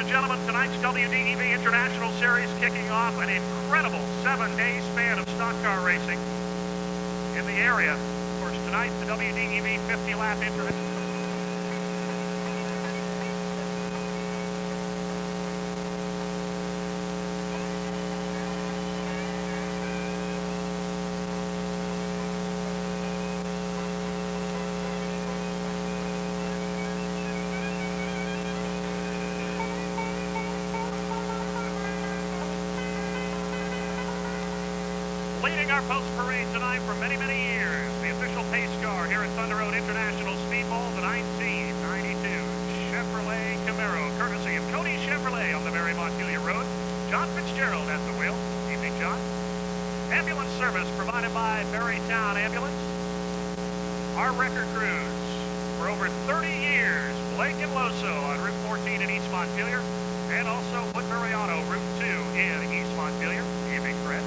and gentlemen, tonight's WDEV International Series kicking off an incredible 7-day span of stock car racing in the area. Of course, tonight, the WDEV 50-lap International. Leading our post parade tonight for many, many years, the official pace car here at Thunder Road International Speedbowl, the 1992 Chevrolet Camaro, courtesy of Cody Chevrolet on the Barre Montpelier Road. John Fitzgerald at the wheel. Evening, John. Ambulance service provided by Barre Town Ambulance. Our record crews for over 30 years, Blake and Loso on Route 14 in East Montpelier, and also Woodbury Auto, Route 2 in East Montpelier. Evening, Fred.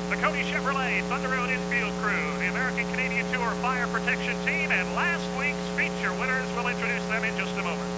The Cody Chevrolet Thunder Road Infield crew, the American Canadian Tour Fire Protection Team, and last week's feature winners. We'll introduce them in just a moment.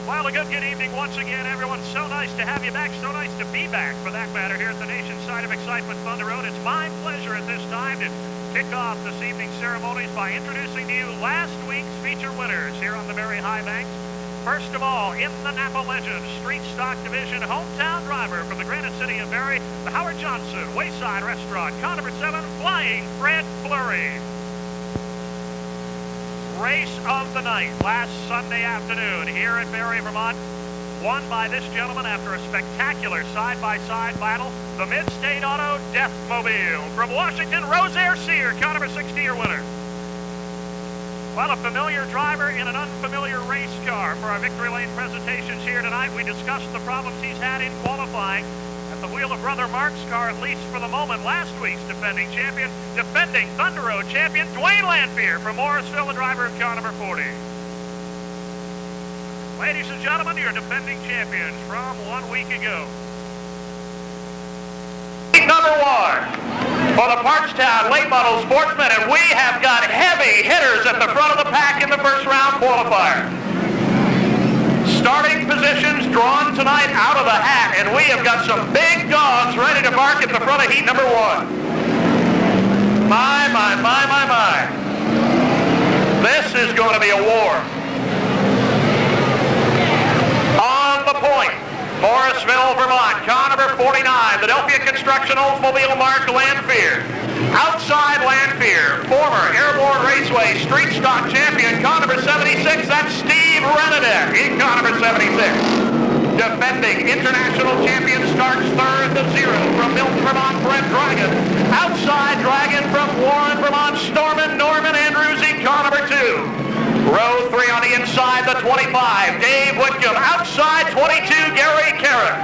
Well, a good evening once again, everyone. So nice to have you back. So nice to be back, for that matter, here at the nation's site of excitement, Thunder Road. It's my pleasure at this time to kick off this evening's ceremonies by introducing to you last week's feature winners here on the Barre High Banks. First of all, in the Napa Legends Street Stock Division, hometown driver from the Granite City of Barre, the Howard Johnson Wayside Restaurant, car number 7, Flying Fred Fleury. Race of the night last Sunday afternoon here at Barre, Vermont, won by this gentleman after a spectacular side-by-side battle, the Mid-State Auto Deathmobile. From Washington, Rosaire Sear, car number 60, your winner. Well, a familiar driver in an unfamiliar race car for our Victory Lane presentations here tonight. We discussed the problems he's had in qualifying at the wheel of Brother Mark's car, at least for the moment. Last week's defending champion, defending Thunder Road champion, Dwayne Lanphier from Morrisville, the driver of car number 40. Ladies and gentlemen, your defending champions from 1 week ago. Number 1 for the Parkstown Late Model Sportsman, and we have got heavy hitters at the front of the pack in the first round qualifier. Starting positions drawn tonight out of the hat, and we have got some big dogs ready to bark at the front of heat number 1. My. This is going to be a war. On the point, Morrisville, Vermont, car number 49, Philadelphia Construction Oldsmobile Mark Lanphier. Outside Lanphier, former Airborne Raceway Street Stock champion, car number 76, that's Steve Renadek in car number 76. Defending international champion starts third to 0 from Milton, Vermont, Brent Dragon. Outside Dragon from Warren, Vermont, Norman Andrews in car number 2. Row 3 on the inside, the 25, Dave Whitcomb. Outside 22, Gary Carrick.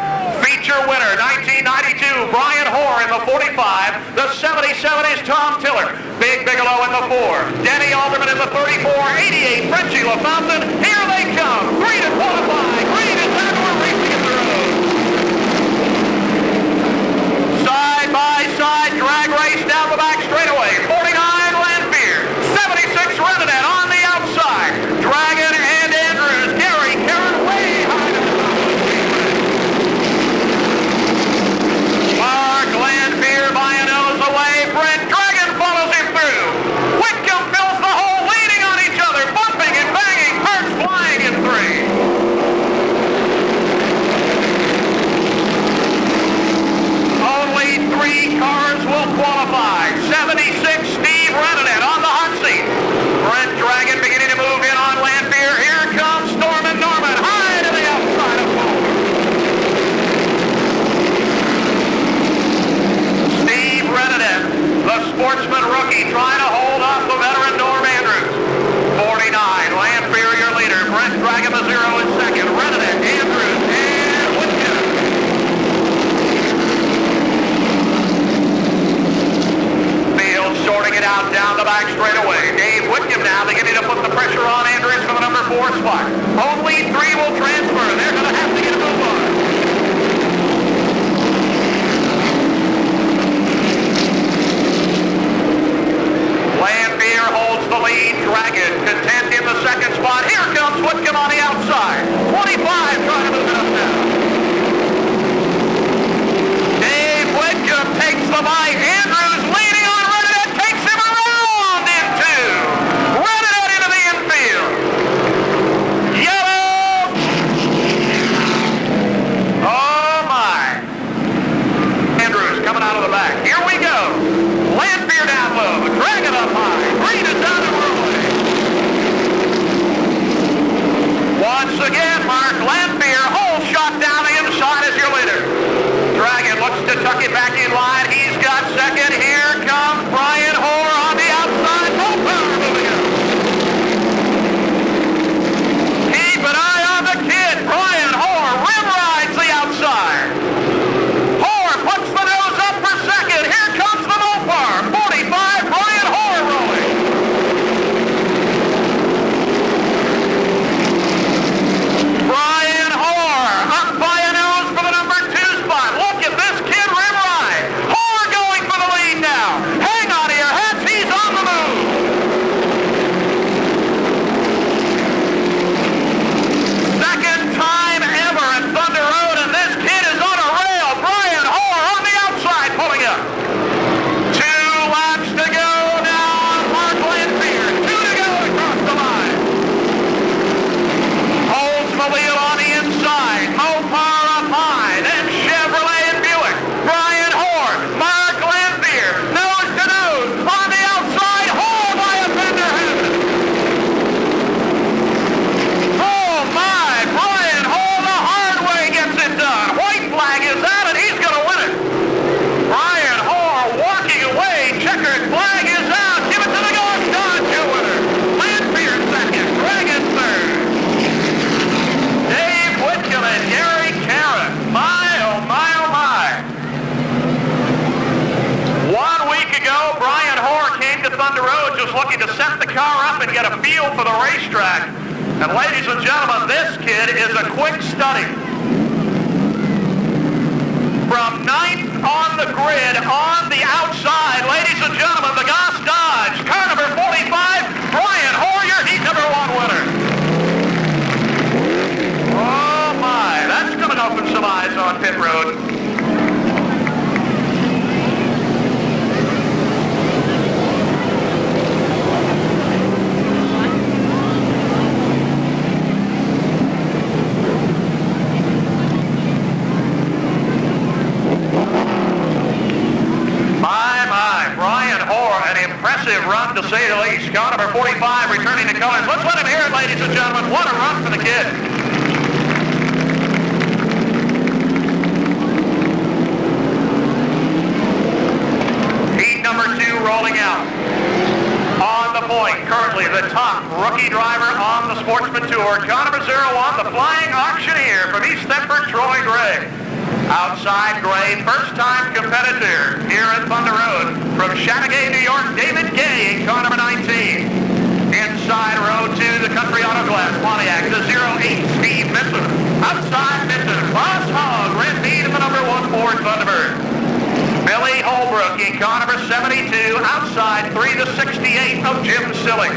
Feature winner, 1992, Brian Hoare in the 45. The 77 is Tom Tiller. Big Bigelow in the 4. Denny Alderman in the 34. 88, Frenchie LaFountain. Here they come. 3 to qualify. Green and Jaguar racing in the road. Side by side, drag race down the back straightaway. 49, Lanphier. 76, Renadette on the outside. Dragon and Andrews. Gary Carrick way high to the top of the speed. Mark Lanphier by a nose away. Brent Dragon follows him through. Whitcomb fills the hole, leaning on each other, bumping and banging. Hurts flying in 3. out down the back straightaway. Dave Whitcomb now beginning to put the pressure on Andrews for the number 4 spot. Only 3 will transfer. They're going to have to get a move on. Lanphier holds the lead. Dragon content in the second spot. Here comes Whitcomb on the outside. 25 trying to move it up now. Dave Whitcomb takes the bite. Andrews leading on Reddit, takes him around in 2. Reddit into the infield. Yellow. Oh my. Andrews coming out of the back. Here we go. Lanphier down low. Dragon up high. Green is down and rolling. Once again, Mark Lanphier, whole shot down the inside as your leader. Dragon looks to tuck it back in line. He's got second. Here comes Brian Hoare on the outside. Full power moving up. Keep an eye on the kid. Brian Hoare rim rides the outside. Hoare puts the nose up for second. Here comes the Mopar. 45, Brian Hoare rolling. Brian Hoare up by a nose for the number 2 spot. Look at this kid rim ride. Hoare going for the lead now. Hang on to your hats. He's on the move. Second time ever at Thunder Road, and this kid is on a rail. Brian Hoare on the outside pulling up. 2 laps to go now on Mark Lanphier. 2 to go across the line. Holds the wheel on the inside. Mopar up high. Then Chevrolet and Buick. Brian Hoare. Mark Lanphier. Nose to nose. On the outside. Hoare by a fender heaven. Oh my. Brian Hoare the hard way gets it done. White flag is out and he's going to win it. Brian Hoare walking away. Checkered flag is out. Give it to the North Dodge winner. Lanphier second. Dragon third. Dave Whitcomb and Gary Carron. My, oh my, oh my. 1 week ago, Brian Hoare came to Thunder Road just looking to set the car up and get a feel for the racetrack. And ladies and gentlemen, this kid is a quick study. From 9th on the grid, on the outside, ladies and gentlemen, the Goss Dodge, car number 45, Brian Hoare, your heat number 1 winner. Oh my, that's going to open some eyes on pit road. My, Brian Hoare, an impressive run to say the least. Car number 45 returning to colors. Let's let him hear it, ladies and gentlemen. What a run for the kid. Heat number 2 rolling out. On the point, currently the top rookie driver on the Sportsman Tour, car number 01, the Flying Auctioneer from East Thetford, Troy Gray. Outside Gray, first-time competitor here at Thunder Road. From Chateaugay, New York, David Gay in car number 19. Inside row 2, the Country Auto Glass Pontiac, the 08 Steve Minton. Outside Minton, Ross Hogg, Red Mead in the number 1 Ford Thunderbird. Billy Holbrook in car number 72. Outside 3, the 68 of Jim Silling.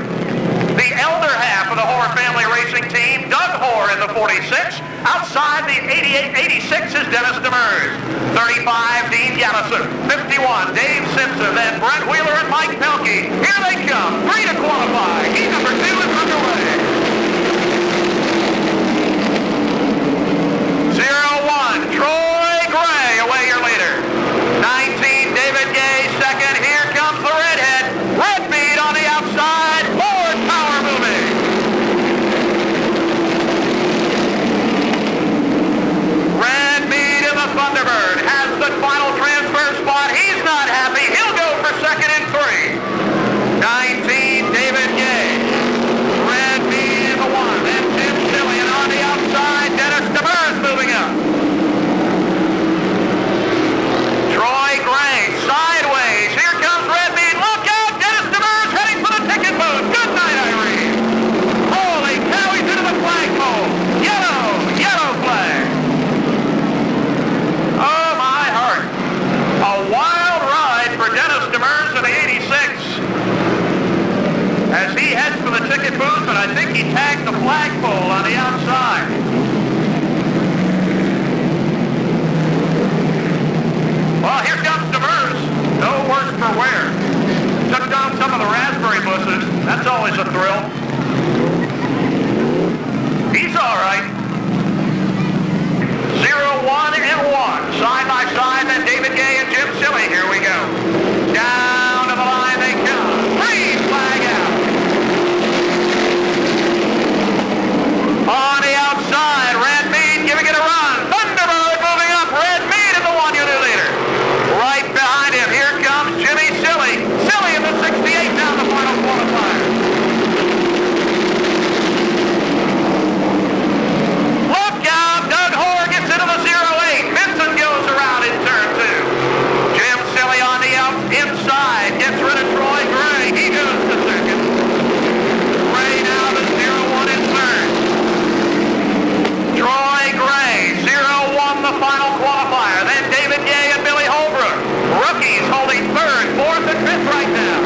The elder half of the Hoare family racing team, Doug Hoare in the 46. Outside the 86 is Dennis Demers. 35, Dean Gallison. 51, Dave Simpson. Then Brent Wheeler and Mike Pelkey. Here they come. 3 to qualify. Heat number 2 is underway. 01, Troy Gray, away your leader. 19, David Gay, second. Here comes the redhead. Red Mead on the outside. Ford power moving. Red Mead in the Thunderbird has the final transfer spot. He's not happy. He'll go for second sucked on some of the raspberry bushes. That's always a thrill. He's all right. 0, 1, and 1. Side by side, then David Gay and Jim Silly. Here we go. Down to the line they come. Green flag out. On the outside, Red Mead giving it a run. Thunderbird moving up. Red Mead is the 1 unit leader. Right behind him, here comes Jimmy Silly. Silly in the 68 down the final qualifier. Look out, Doug Hoare gets into the 08. Vincent goes around in turn 2. Jim Silly on the inside, gets rid of Troy Gray. He goes to second. Gray now to 0-1 in third. Troy Gray, 0-1 the final qualifier. Then David Gay and Billy Holbrook. Rookies holding third, fourth, and fifth right now.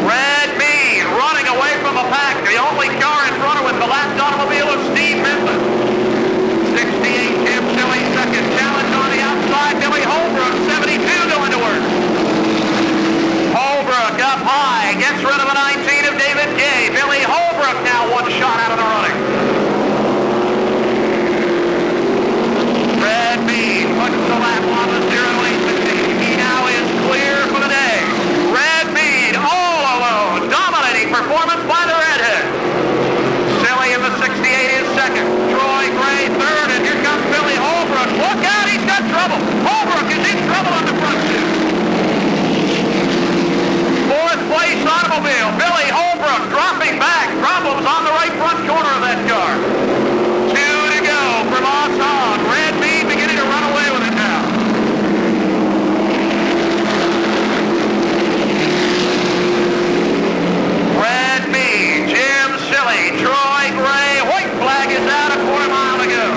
Red Mead running away from the pack. The only car in front of him, the last automobile of Steve Minton. 68, Jim Silly second. Challenge on the outside, Billy Holbrook, 72 going to work. Holbrook up high, gets rid of the 19 of David Gay. Billy Holbrook now one shot out of the running. Red Mead puts the lap on the 08. He now is clear for the day. Red Mead all alone, dominating performance by the redhead. Silly in the 68 is second. Troy Gray third, and here comes Billy Holbrook. Look out, he's got trouble. Holbrook is in trouble on the front two. Fourth place automobile, Billy Holbrook dropping back. Problems on the right front corner of that car. 2 to go for Moss Hogg. Red Mead beginning to run away with it now. Red Mead, Jim Silly, Troy Gray. White flag is out, a quarter mile to go.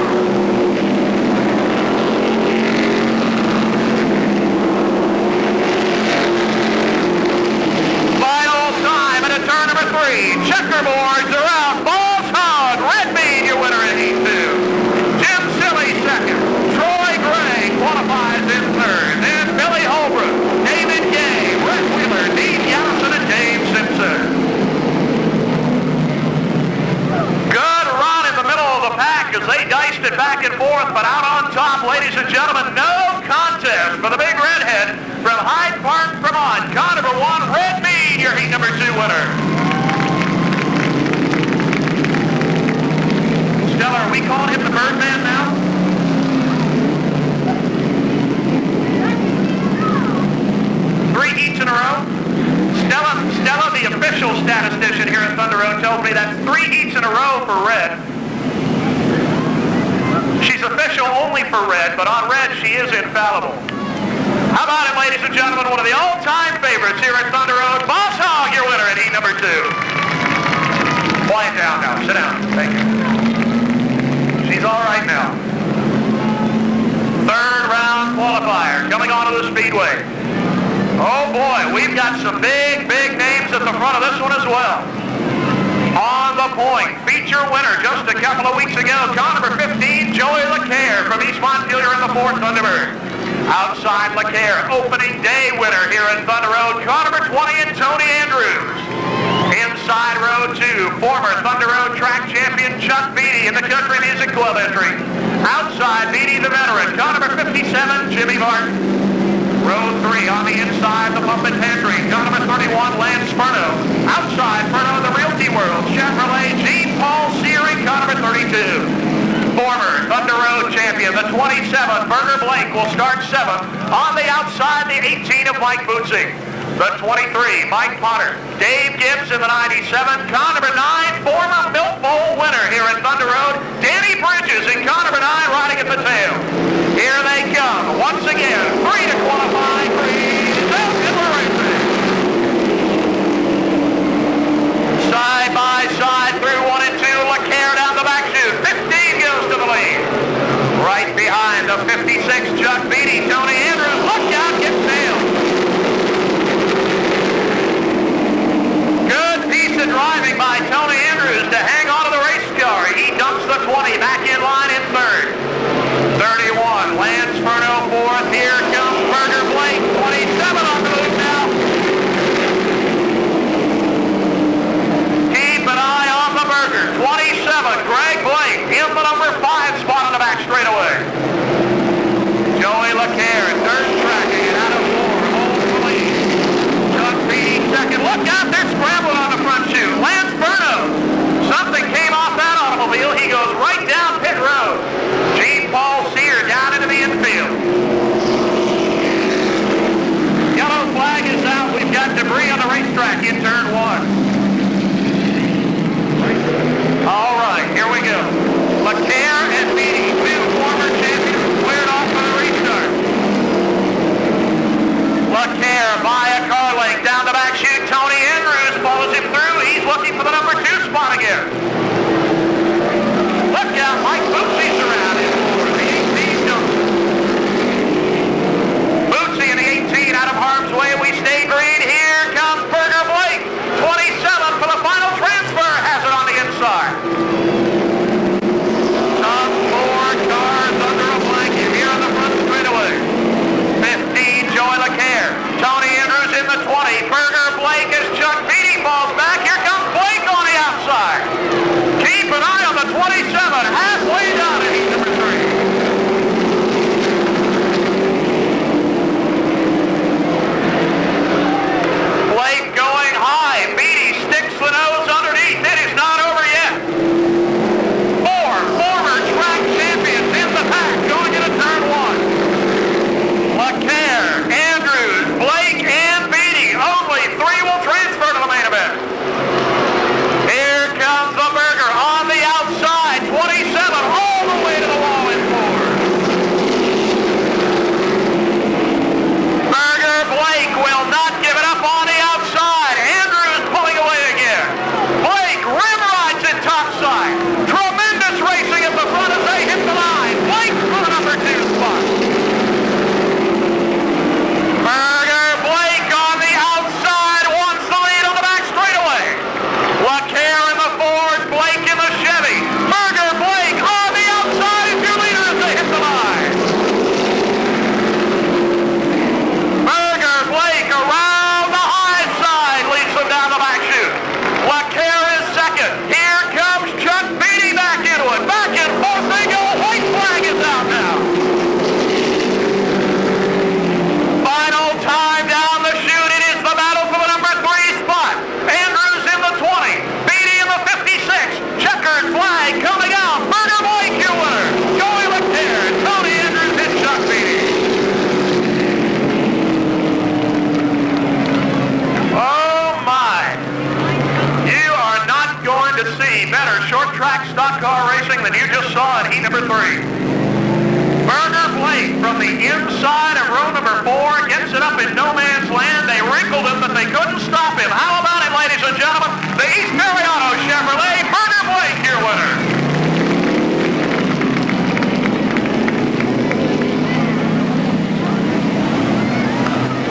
Final time into turn number 3. Checkerboards are out. Moss Hogg, Red Mead, your winner in Heat 2. Jim Silly second. Troy Gray qualifies in third. Then Billy Holbrook, David Gay, Rick Wheeler, Dean Yellison, and Dave Simpson. Good run in the middle of the pack as they diced it back and forth, but out on top, ladies and gentlemen, no contest for the big redhead from Hyde Park, Vermont. Car number 1, Red Mead, your Heat number 2 winner. Stella, are we calling him the Birdman now? Three heats in a row? Stella, the official statistician here at Thunder Road, tells me that's 3 heats in a row for Red. She's official only for Red, but on Red she is infallible. How about it, ladies and gentlemen, one of the all-time favorites here at Thunder Road, Moss Hogg, your winner in Heat number 2. Quiet down now. Sit down. Thank you. She's all right now. Third round qualifier coming onto the speedway. Oh boy, we've got some big names at the front of this one as well. On the point, feature winner just a couple of weeks ago, car number 15, Joey LeCaire from East Montpelier in the 4th Thunderbird. Outside LeCaire, opening day winner here at Thunder Road, car number 20 and Tony Andrews. Inside row 2, former Thunder Road track champion Chuck Beatty in the Country Music Club entry. Outside Beatty the veteran, car number 57, Jimmy Martin. Row 3 on the inside, the Pump and Pantry, car number 31, Lance Furno. Outside, Furno, the Realty World, Chevrolet, Jean Paul Searing, car number 32. Former Thunder Road champion, the 27, Berger Blake, will start 7th. On the outside, the 18 of Mike Bootsing. The 23, Mike Potter. Dave Gibbs in the 97, car number 9, former Milk Bowl winner here at Thunder Road. Danny Bridges in car number 9, riding at the tail. Here they come, once again, 3 to qualify, 3 Keller Racing. Side by side through 1 and 2, LeCaire down the back chute. 15 goes to the lead. Right behind the 56, Chuck Beatty, Tony Andrews. Look out, gets nailed. Good piece of driving by Tony Andrews to hang on to the race car. He dumps the 20 back in line in Blake down pit road. Gene Paul Sear down into the infield. Yellow flag is out. We've got debris on the racetrack in turn 1. All right, here we go. LeClaire and Beatty, 2 former champions, squared off for the restart. LeClaire via Carling down the back chute. Tony Andrews follows him through. He's looking for the number 2 spot again. Look out, Mike Bootsy's around in for the 18 jumper. Bootsy in the 18 out of harm's way. We stay green. Here comes Burger Blake. 27 for the final transfer. Has it on the inside. Top 4 cars under a blanket here on the front straightaway. 15, Joey LeClaire. Tony Andrews in the 20. Burger Blake as Chuck Beatty falls back. Here comes Blake on the outside. Keep an eye on the 27. Halfway down in heat number 3. Blake going high. Beatty sticks the nose underneath. It is not over yet. 4 former track champions in the pack going into turn 1. LeClaire, Andrews, Blake, and Beatty. Only 3 will transfer to the main event. Here comes the Burger on the outside. 27 all the way to the wall in 4. Burger Blake will not give it up on the outside. Andrews pulling away again. Blake rim rides it topside. Tremendous racing at the front as they hit the line. Blake for the number 2 spot. Burger Blake on the outside wants the lead on the back straightaway. LeClaire in the Ford, Blake in the Chevy. Burger Blake on the outside is your leader as they hit the line. Burger Blake around the high side leads them down the back chute. LeClaire is second. Here comes Chuck Beatty back into it. Back and forth they go. White flag is out now. Final time down the chute. It is the battle for the number 3 spot. Andrews in the 20. Beatty in the 56. Checkered flag coming out. Burger Blake, your winner. Joey LeClaire, Tony Andrews, and Chuck Beatty. Oh my. You are not going to see better short track stock car racing than you just saw in heat number 3. Burger Blake from the inside of row number 4 gets it up in no man's land. They wrinkled him, but they couldn't stop him. How about it, ladies and gentlemen? The East Mariano Chevrolet, Burger Blake, your winner.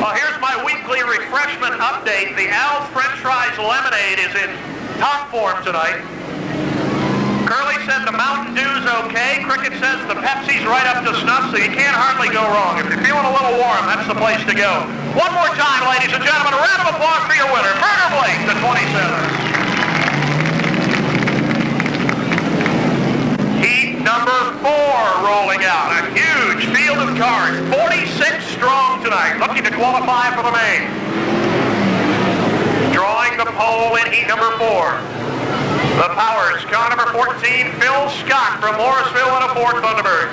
Well, here's my weekly refreshment update. The Al's French Fries Lemonade is in top form tonight. Curly said the Mountain Dew's okay. Cricket says the Pepsi's right up to snuff, so you can't hardly go wrong. If you're feeling a little warm, that's the place to go. One more time, ladies and gentlemen, a round of applause for your winner, Burger Blake, the 27. Heat number 4 rolling out. A huge field of cars, 46 strong tonight, looking to qualify for the main. Drawing the pole in heat number 4. The Powers, car number 14, Phil Scott from Morrisville in a Ford Thunderbird.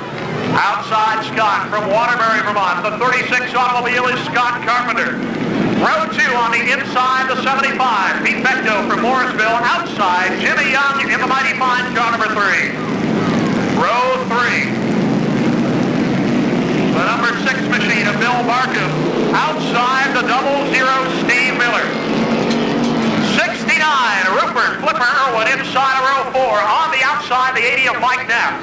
Outside Scott from Waterbury, Vermont. The 36 automobile is Scott Carpenter. Row 2 on the inside, the 75, Pete Becto from Morrisville. Outside, Jimmy Young in the Mighty Fine, car number 3. Row 3. The number 6 machine of Bill Barkham. Outside, the 00 Steve Miller. 69, Rupert Flipper Irwin inside of row 4. On the outside, the 80 of Mike Knapp.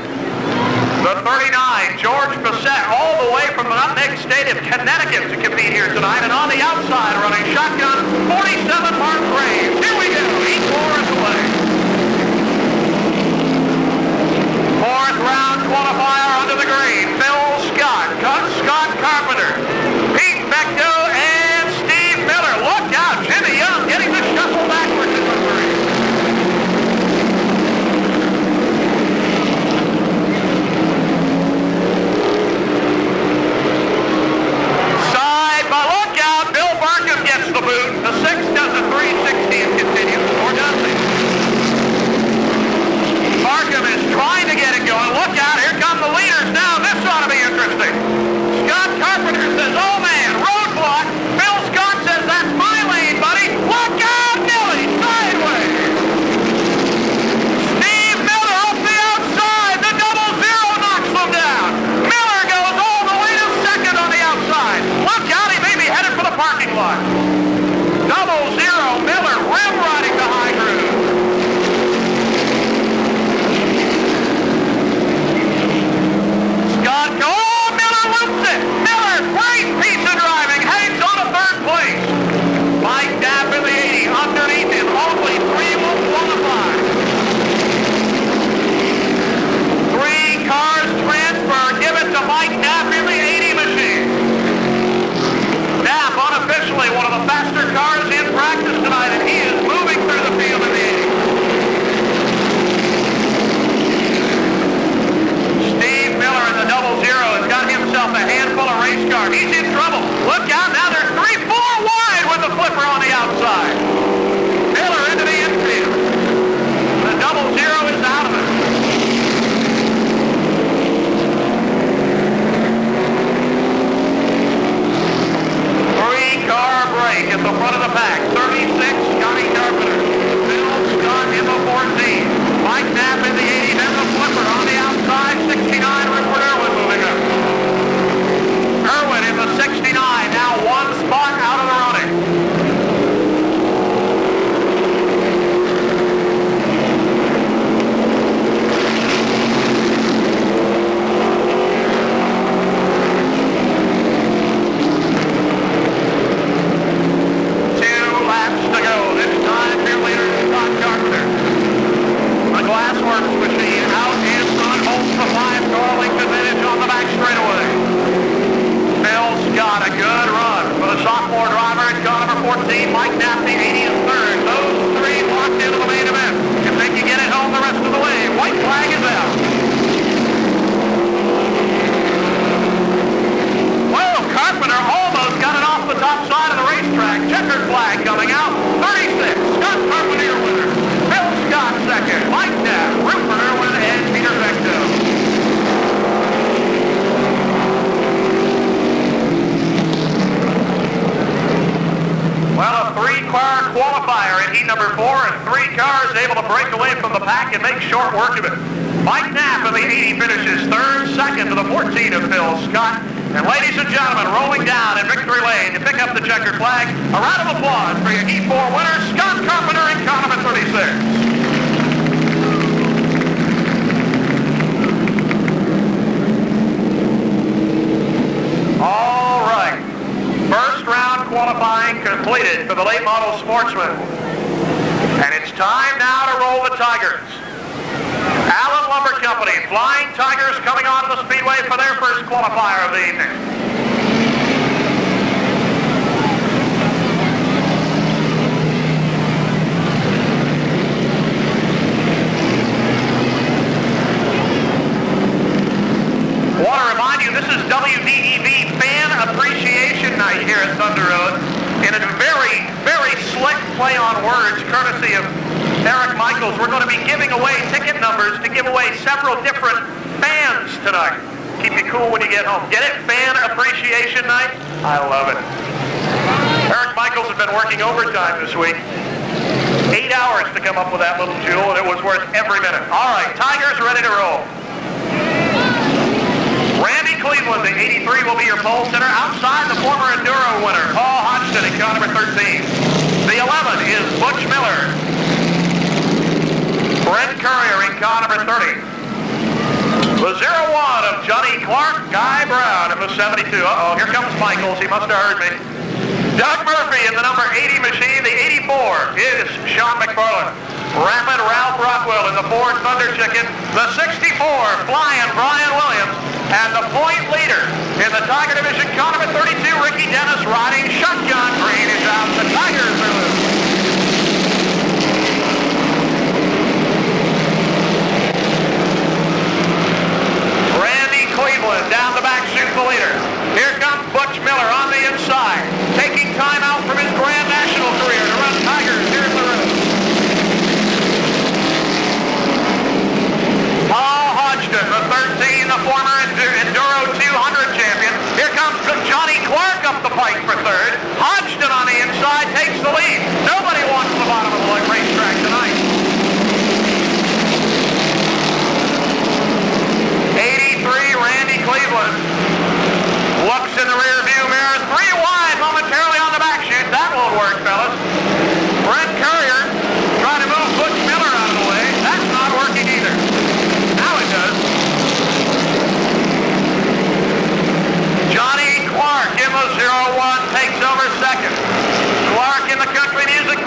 The 39, George Bissett, all the way from the Nutmeg State of Connecticut to compete here tonight. And on the outside, running shotgun, 47, Mark Graves. Here we go, 8 cars away. 4th round qualifier under the green. Phil Scott, Scott Carpenter, Pete Becto, and Steve Miller. Look out, Jimmy Young getting the shuffle backwards in the 3. Side, but look out, Bill Barkham gets the boot. The 6 does a 360 and continues, or does he? Barkham is trying to get start. He's in trouble. Look out, now they're 3-4 wide with the flipper on the outside. Miller into the infield. The 0-0 is out of it. Three-car break at the front of the pack. 36, Johnny Carpenter. Bill Scott in the 14. Mike Knapp in the 80, then the flipper on the outside. 69, Rupert Irwin moving up. Irwin in the 69, now one spot out of the running. Glassworks machine out in front, holds the 5-car length advantage on the back straightaway. Bill Scott, a good run for the sophomore driver in car number 14. Mike Knapp, the 80 and third. Those three locked into the main event. If they can get it home the rest of the way, white flag is out. Well, Carpenter almost got it off the top side of the racetrack. Checkered flag coming out. 36, Scott Carpenter winner. Bill Scott second, Mike Knapp, Rupert Irwin, and Peter Vecto. Well, a three-car qualifier in heat number 4, and 3 cars able to break away from the pack and make short work of it. Mike Knapp in the 80 finishes third, second to the 14 of Bill Scott. And ladies and gentlemen, rolling down in victory lane to pick up the checkered flag, a round of applause for your heat 4 winner, Scott Carpenter in car number 36. All right, first round qualifying completed for the late model Sportsman. And it's time now to roll the Tigers. Allen Lumber Company, Flying Tigers coming onto the speedway for their first qualifier of the evening. Want to remind you, this is WDEV Fan Appreciation Night here at Thunder Road. In a very, very slick play on words, courtesy of Eric Michaels, we're going to be giving away ticket numbers to give away several different fans tonight. Keep you cool when you get home. Get it? Fan Appreciation Night? I love it. Eric Michaels has been working overtime this week. 8 hours to come up with that little jewel, and it was worth every minute. All right, Tigers ready to roll. Randy Cleveland, the 83, will be your pole sitter. Outside, the former Enduro winner, Paul Hodgson in car number 13. The 11 is Butch Miller. Brent Courier in car number 30. The 01 of Johnny Clark, Guy Brown in the 72. Uh-oh, here comes Michaels. He must have heard me. Doug Murphy in the number 80 machine. The 84 is Sean McFarland. Rapid Ralph Rockwell in the Ford Thunder Chicken. The 64, Flying Brian Williams. And the point leader in the Tiger Division, car number 32, Ricky Dennis, riding shotgun. Green is out. The Tigers are loose. Randy Cleveland down the back chute, the leader. Here comes Butch Miller on the inside, taking time out from his Grand National career to run Tigers here in the road. Paul Hodgson, the 13, the former Enduro 200 champion. Here comes Johnny Clark up the pike for third. Hodgson on the inside takes the lead. Nobody wants the bottom of the racetrack tonight. 83, Randy Cleveland. Looks in the rear view mirror. 3 wide momentarily on the back chute. That won't work, fellas. Brent Courier trying to move Butch Miller out of the way. That's not working either. Now it does. Johnny Clark in the 01 takes over second. Clark in the Country Music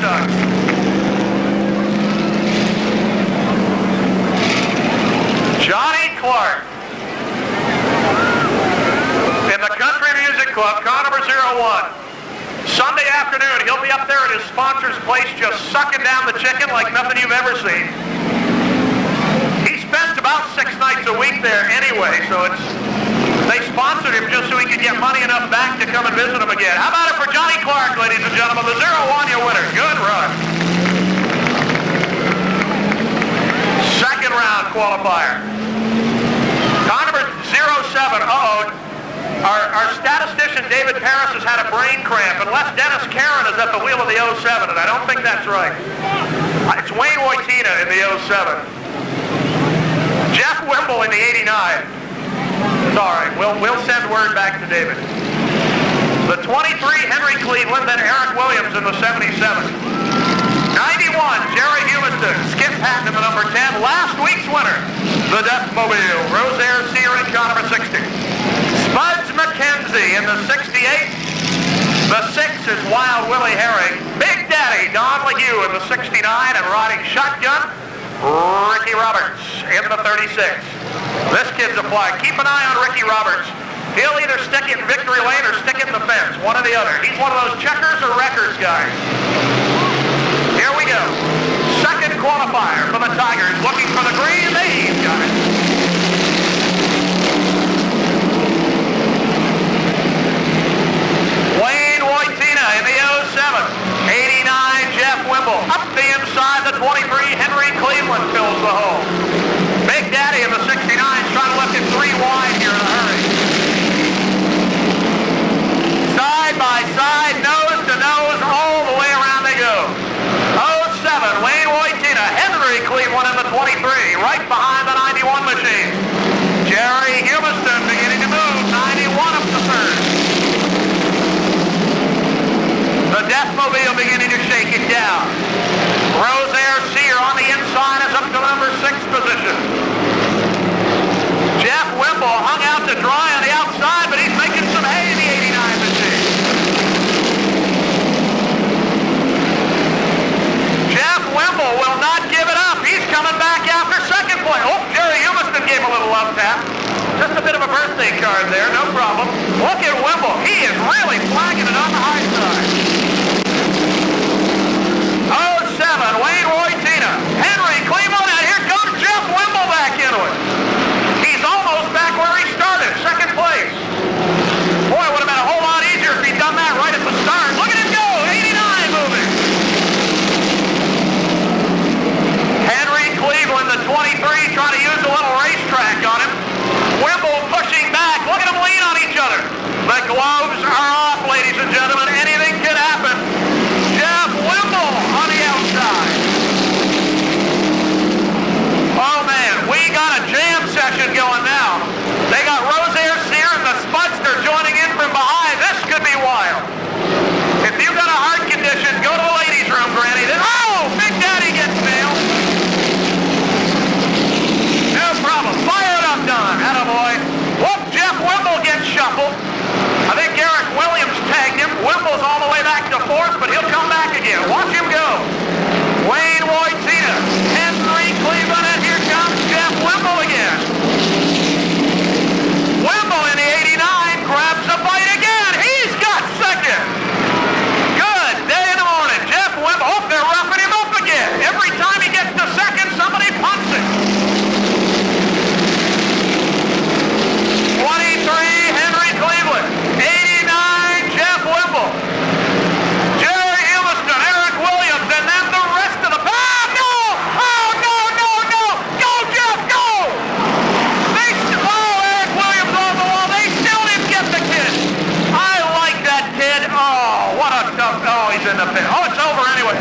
Sox. Johnny Clark. In the Country Music Club, car number 01. Sunday afternoon, he'll be up there at his sponsor's place just sucking down the chicken like nothing you've ever seen. He spends about 6 nights a week there anyway, so they sponsored him just so he could get money enough back to come and visit him again. How about it for Johnny Clark, ladies and gentlemen, the 01 your winner. Good run. Second round qualifier. Car number 07. Our statistician David Paris has had a brain cramp unless Dennis Caron is at the wheel of the 07, and I don't think that's right. It's Wayne Wojtina in the 07. Jeff Wimble in the 89. Sorry, we'll send word back to David. The 23, Henry Cleveland, then Eric Williams in the 77. 91, Jerry Humiston, Skip Patton in the number 10. Last week's winner, the Deathmobile, Rosaire Sear in car number 60. Spuds McKenzie in the 68. The 6 is Wild Willie Herring. Big Daddy Don LeHue in the 69, and riding shotgun, Ricky Roberts in the 36. This kid's a fly. Keep an eye on Ricky Roberts. He'll either stick it in victory lane or stick it in the fence, one or the other. He's one of those checkers or records guys. Here we go. Second qualifier for the Tigers, looking for the green. They've got it. Wayne Wojtina in the 07. 89, Jeff Wimble. Up the inside, the 23, Henry Cleveland fills the hole. Big Daddy in the 69 is trying to lift it 3 wide here in a hurry. Side by side, nose to nose, all the way around they go. 07, Wayne Wojtina, Henry Cleveland in the 23, right behind the 91 machine. Jerry Humiston beginning to move, 91 up the third. The Deathmobile beginning to shake it down. Rosaire Sear on the inside is up to number 6 position. Jeff Wimble hung out to dry on the outside, but he's making some hay in the 89 machine. Jeff Wimble will not give it up. He's coming back after second place. Oh, Jerry Humiston gave a little love tap. Just a bit of a birthday card there, no problem. Look at Wimble. He is really flagging it on the high side. 07, Wayne Wojtina, Henry Cleveland, and here comes Jeff Wimble back into it. He's almost back where he started, second place. Boy, it would have been a whole lot easier if he'd done that right at the start. Look at him go, 89 moving. Henry Cleveland, the 23, trying to use a little racetrack on him. Wimble pushing back. Look at them lean on each other. The gloves are off, ladies and gentlemen. Anything could happen. Jeff Wimble on the outside. Oh, man, we got a jam session going now. They got Rosaire Sear and the Spudster joining in from behind. This could be wild. If you've got a heart condition, go to the ladies' room, Granny. Oh, Big Daddy gets nailed. No problem. Fire it up, Don. Attaboy. Whoop, Jeff Wimble gets shuffled. I think Eric Williams tagged him. Wimble's all the way back to 4th, but he'll come back again. Watch him go. Wayne Wojtina, Henry Cleveland, and here comes Jeff Wimble again. Wimble in the 89 grabs a bite again. He's got second. Good day in the morning. Jeff Wimble. Oh, they're roughing him up again. Every time he gets to second, somebody punts it. 23, Henry Cleveland. 89, Jeff Wimble. Jerry Humiston, Eric Williams, and then the rest of the... Oh, no! Oh, no, no, no! Go, Jeff, go! Eric Williams on the wall. They still didn't get the kid. I like that kid. Oh, what a tough... Oh, he's in the pit. Oh, it's over anyway.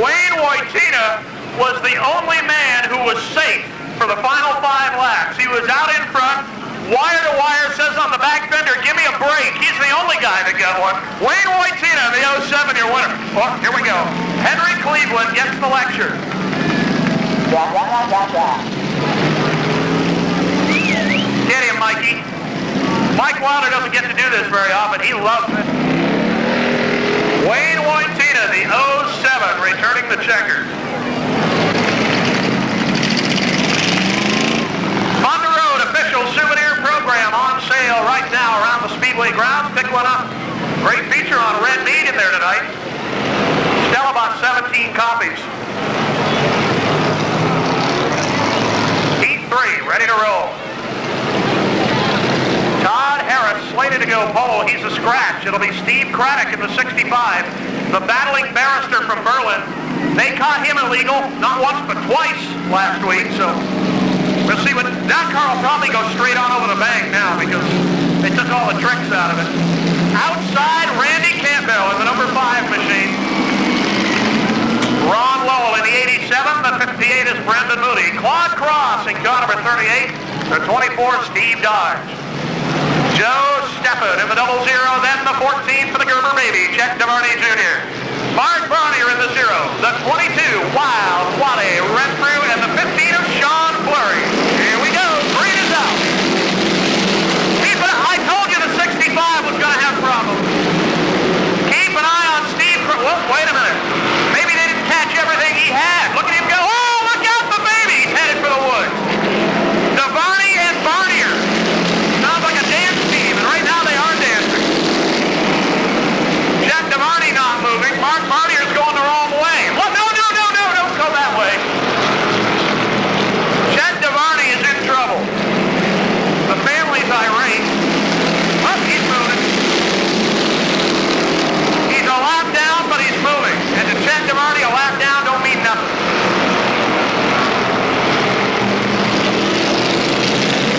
Wayne Wojtina was the only man who was safe for the final 5 laps. He was out in front, wire to wire, says on the back fender, give me a break. He's the only guy that got one. Wayne Wojtina, the 07, your winner. Oh, here we go. Henry Cleveland gets the lecture. Get him, Mikey. Mike Wilder doesn't get to do this very often. He loves it. Wayne Wojtina, the 07, returning the checker. On the road, official souvenir program on sale right now around the Speedway grounds. Pick one up. Great feature on red meat in there tonight. Still about 17 copies. Heat 3, ready to roll. Todd Harris slated to go pole. He's a scratch. It'll be Steve Craddock in the 65. The battling barrister from Berlin. They caught him illegal, not once but twice last week, so we'll see what... That car will probably go straight on over the bank now because they took all the tricks out of it. Outside, Randy Campbell in the number 5 machine. Ron Lowell in the 87. The 58 is Brendan Moody. Claude Cross in car number 38. The 24, Steve Dodge. Joe Steffen in the 00, then the 14 for the Gerber baby, Chet DeVarney Jr. Mark Barnier in the 0, the 22, Wild Wally Renfrew, and the 15 of Sean Fleury. Here we go, green is out. I told you the 65 was going to have problems. Keep an eye on Steve. Well, wait a minute. Maybe they didn't catch everything he had. Look at him go. Oh, look out the baby. He's headed for the woods. DeVarney and Barnier. Sounds like a dance team, and right now they are dancing. Jack DeVarney not moving. Mark Barnier's going the wrong way. Well, no, don't go that way. Jack DeVarney is in trouble. The family's irate. Oh, he's moving. He's a lap down, but he's moving. And to Jack DeVarney, a lap down don't mean nothing.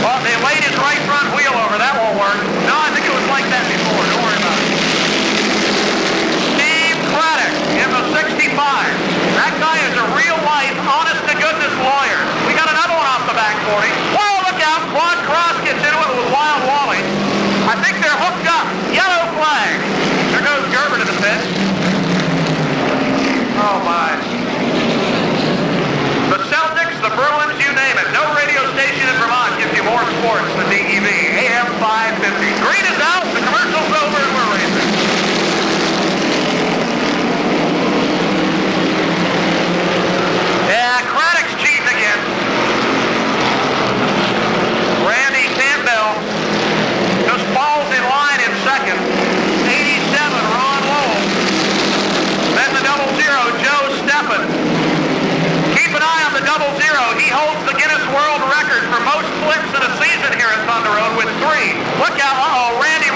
Well, they laid his right front wheel over. That won't work. No, I think it was like that before. Don't worry about it. Steve Craddock in the 65. That guy is a real-life, honest-to-goodness lawyer. We got another one off the back for him. Whoa, look out. Claude Cross gets into it with Wild Wally. I think they're hooked up. Yellow flag. There goes Gerber to the pit. Oh, my. The Celtics, the Bruins, you name it. No radio station in Vermont gives you more sports than WDEV. AM 550. Green is out. The commercial's over and we're racing. Yeah, Craddock's cheating again. Randy Campbell just falls in line in second. 87, Ron Lowell. Then the 00, Joe Steffen. Keep an eye on the 00. He holds the Guinness World Record for most flips in a season here at Thunder Road with 3. Look out. Uh-oh, Randy.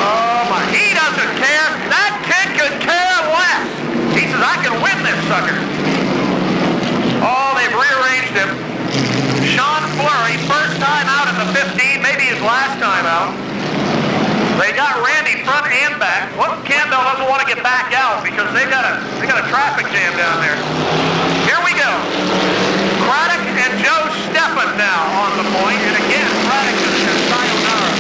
Oh, my. He doesn't care. That kid could care less. He says, I can win this sucker. Oh, they've rearranged him. Sean Fleury, first time out in the 15, maybe his last time out. They got Randy front and back. Well, Campbell doesn't want to get back out because they got a traffic jam down there. Here we go. Craddock and Joe Steffen now on the point, and again, Craddock just says sayonara.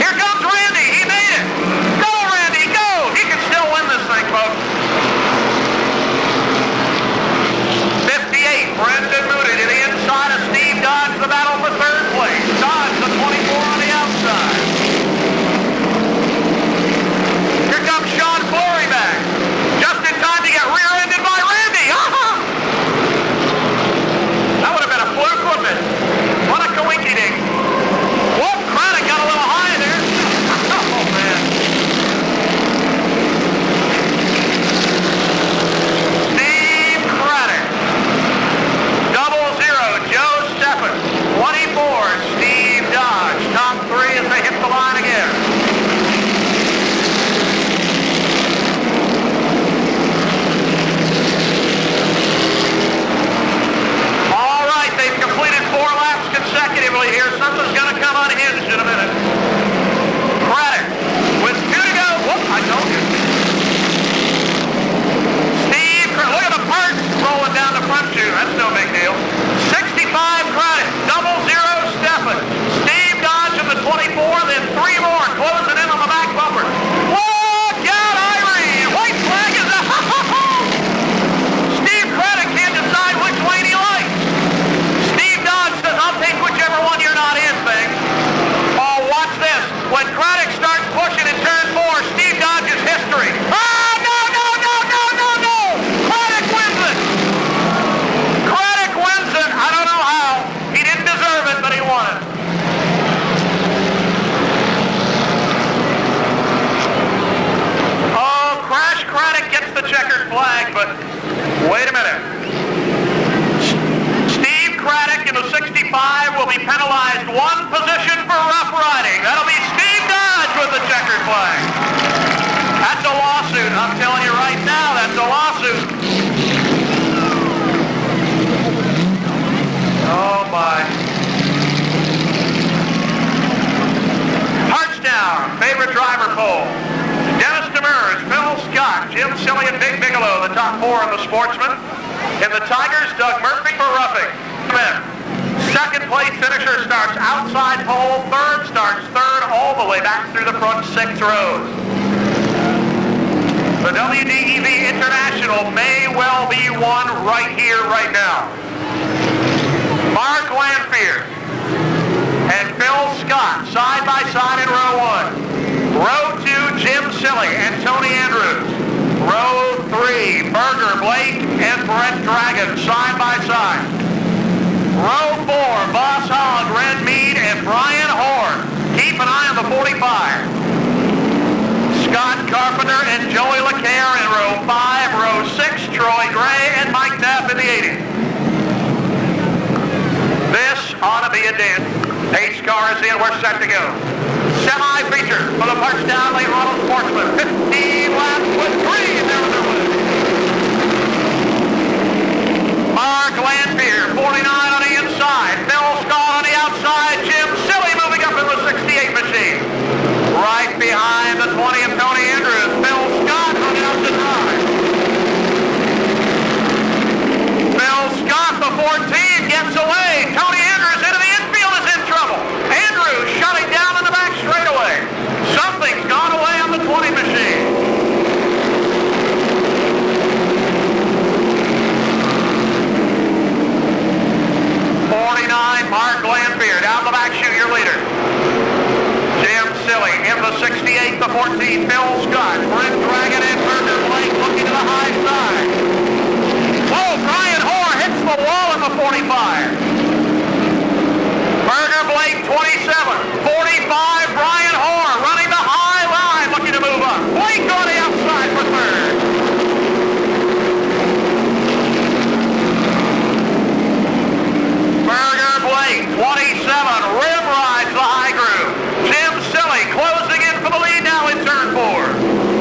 Here comes Randy. He made it. Go, Randy, go. He can still win this thing, folks. 58, Brendan Moody to the inside of Steve Dodge, the battle for third place. Dodge, the 24 on the outside. Here comes Sean Fleury back. Just in time to get rear-ended by Randy. That would have been a fluke, wouldn't it? What a coinky-dink. flag, but wait a minute. Steve Craddock in the 65 will be penalized one position for rough riding. That'll be Steve Dodge with the checkered flag. That's a lawsuit. I'm telling you right now, that's a lawsuit. Oh my. Touchdown, favorite driver poll. Dennis Demers, Phil Scott, Jim Silly, and Big Bigelow, the top four in the Sportsman. In the Tigers, Doug Murphy for roughing. Second place finisher starts outside pole. Third starts third all the way back through the front 6 rows. The WDEV International may well be won right here, right now. Mark Lanphier and Phil Scott side by side in row 1. Row 2, Jim Silly and Tony Andrews. Row 3, Berger Blake and Brett Dragon side by side. Row 4, Boss Hogg, Red Mead and Brian Horn. Keep an eye on the 45. Scott Carpenter and Joey LeCaire in row 5. Row 6, Troy Gray and Mike Neff in the 80. This ought to be a dance. Pace car is in. We're set to go. Semi-feature for the Parks Downley Ronald Sportsman. 15 laps with 3 in there with their win. Mark Lanphier, 49 on the inside. Phil Scott on the outside. Jim Silly moving up in the 68 machine. Right behind the 20 of Tony Andrews. Phil Scott on the outside. Phil Scott, the 14, gets away. Tony Andrews into the infield is in trouble. Andrews shutting down in the back straightaway. Something's gone away on the 20 machine. Mark Lanphier down the back chute, your leader. Jim Silly in the 68, the 14, Phil Scott, Brent Dragon and Berger Blake looking to the high side. Whoa, Brian Hoare hits the wall in the 45. Berger Blake 27, 45, Brian Hoare running the high line, looking to move up. Blake on the outside for third. Berger Blake, 27, rim rides the high groove. Jim Silly closing in for the lead now in turn 4.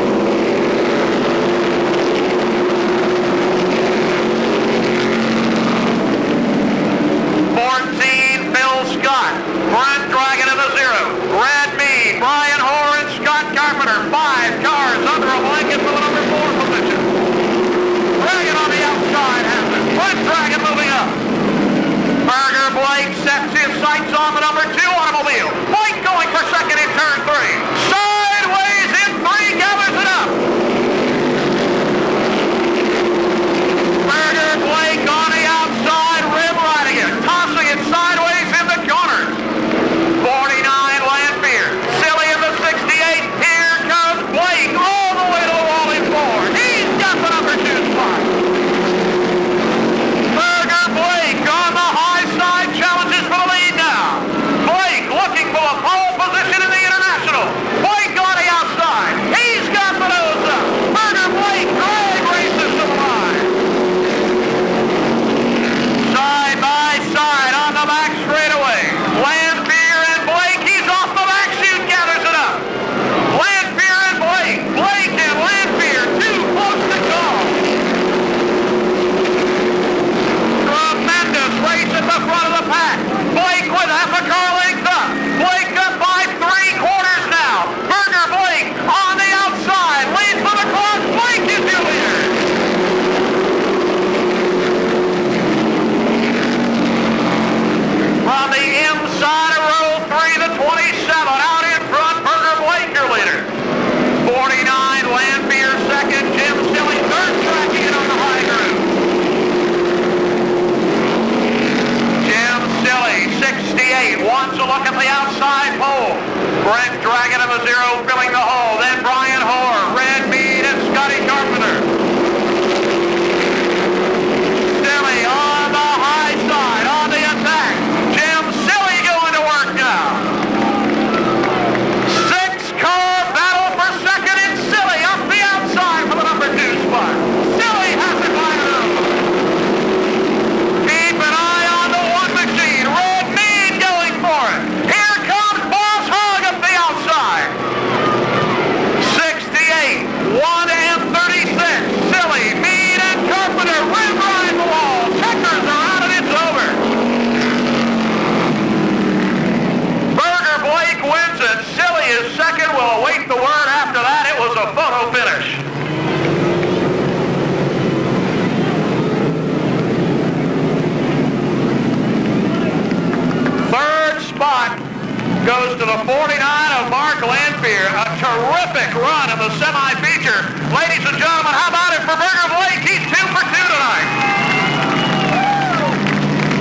run in the semi-feature. Ladies and gentlemen, how about it for Burger Blake? He's 2 for 2 tonight.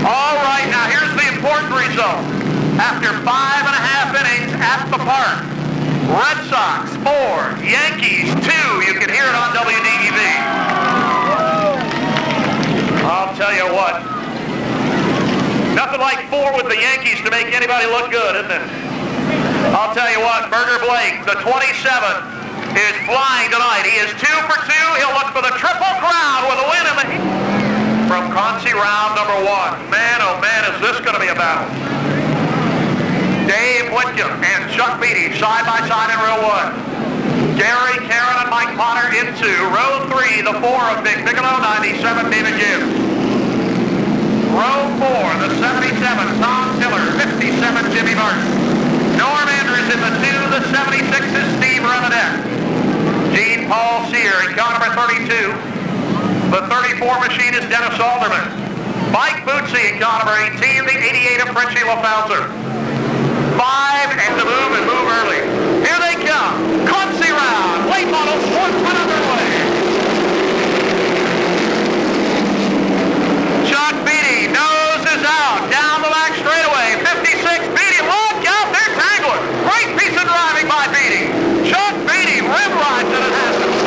All right, now here's the important result. After 5.5 innings at the park, Red Sox 4, Yankees 2. You can hear it on WDEV. I'll tell you what. Nothing like 4 with the Yankees to make anybody look good, isn't it? I'll tell you what, Burger Blake, the 27, is flying tonight. He is 2 for 2. He'll look for the Triple Crown with a win in the from Concy round number 1. Man, oh man, is this going to be a battle. Dave Whitcomb and Chuck Beatty side by side in row 1. Gary, Karen, and Mike Potter into row 3, the 4 of Big Bigelow, 97, David Gibbs. Row 4, the 77, Tom Tiller, 57, Jimmy Martin. Norm Andrews in the 2, the 76 is Steve Renadette. Gene Paul Sear in car number 32. The 34 machine is Dennis Alderman. Mike Bootsy in car number 18, the 88 of Frenchie LaFauser. 5 and to move and move early. Here they come. Quincy round. Late model Sportsman underway. Chuck Beatty, nose is out. Down the back straightaway. 56, Beatty. Look out, they're tangling. Great piece of driving by Beatty. Chuck Beatty rim rides and it happens.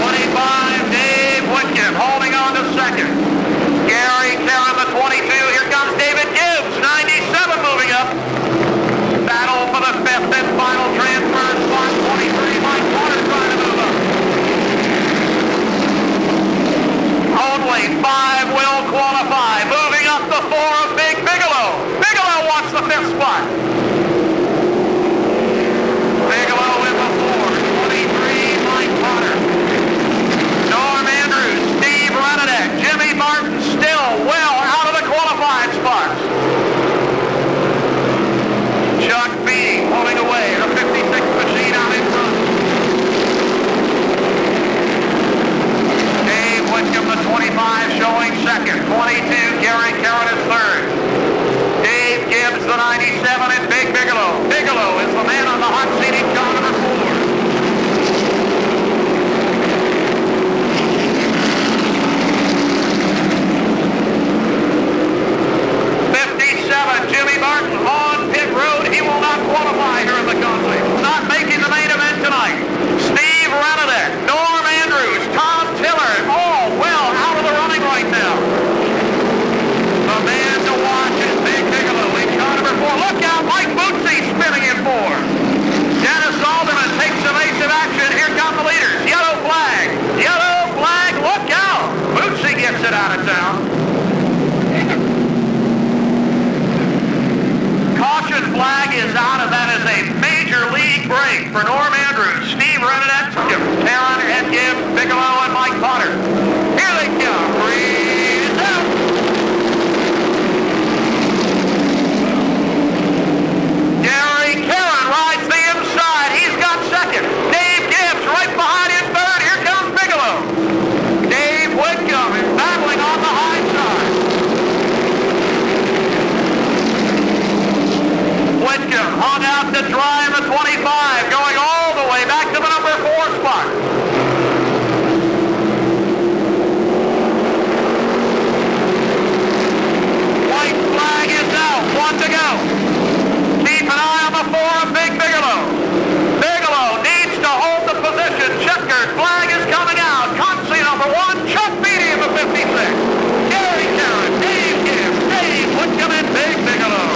25, Dave Whitcomb holding on to second. Gary Karen, the 22. Here comes David Gibbs, 97 moving up. Battle for the 5th and final transfer spot. 23, Mike Potter trying to move up. Only 5 will qualify. Moving up the 4 of Big Bigelow. Bigelow wants the 5th spot. Bigelow in the 4. 23, Mike Potter. Norm Andrews, Steve Renadette, Jimmy Martin still well out of the qualifying spots. Chuck Beatty pulling away, the 56 machine out in front. Dave Whitcomb, the 25, showing second. 22, Gary Karen is third. Dave Gibbs, the 97, and Big Bigelow. Bigelow is the man on the hot seat in car number 4. Jimmy Martin on pit road. He will not qualify here in the country. Not making the main event tonight. Steve Renadette, Norm Andrews, Tom Tiller, all well out of the running right now. The man to watch is Big Bigelow in car number 4. Look out, Mike Bootsy spinning in 4. Dennis Alderman takes evasive action. Here come the leaders. Yellow flag. Yellow flag. Look out. Bootsy gets it out of town. Caution flag is out, and that is a major league break for Norm Andrews, Steve Renadette, Karen and Gibbs, Bigelow, and Mike Potter. Here they come. Breeze out. Gary Karen rides the inside. He's got second. Dave Gibbs right behind in third. Here comes Bigelow. Dave Whitcomb is battling on the high side. Whitcomb hung out to dry in the 25, going all the way back to the number 4 spot. White flag is out, 1 to go. Keep an eye on the 4 of Big Bigelow. Bigelow needs to hold the position. Checkered flag is coming out. Concy number 1, Chuck Beatty in the 56. Gary Karen, Dave Gibbs, Dave Whitcomb, and Big Bigelow.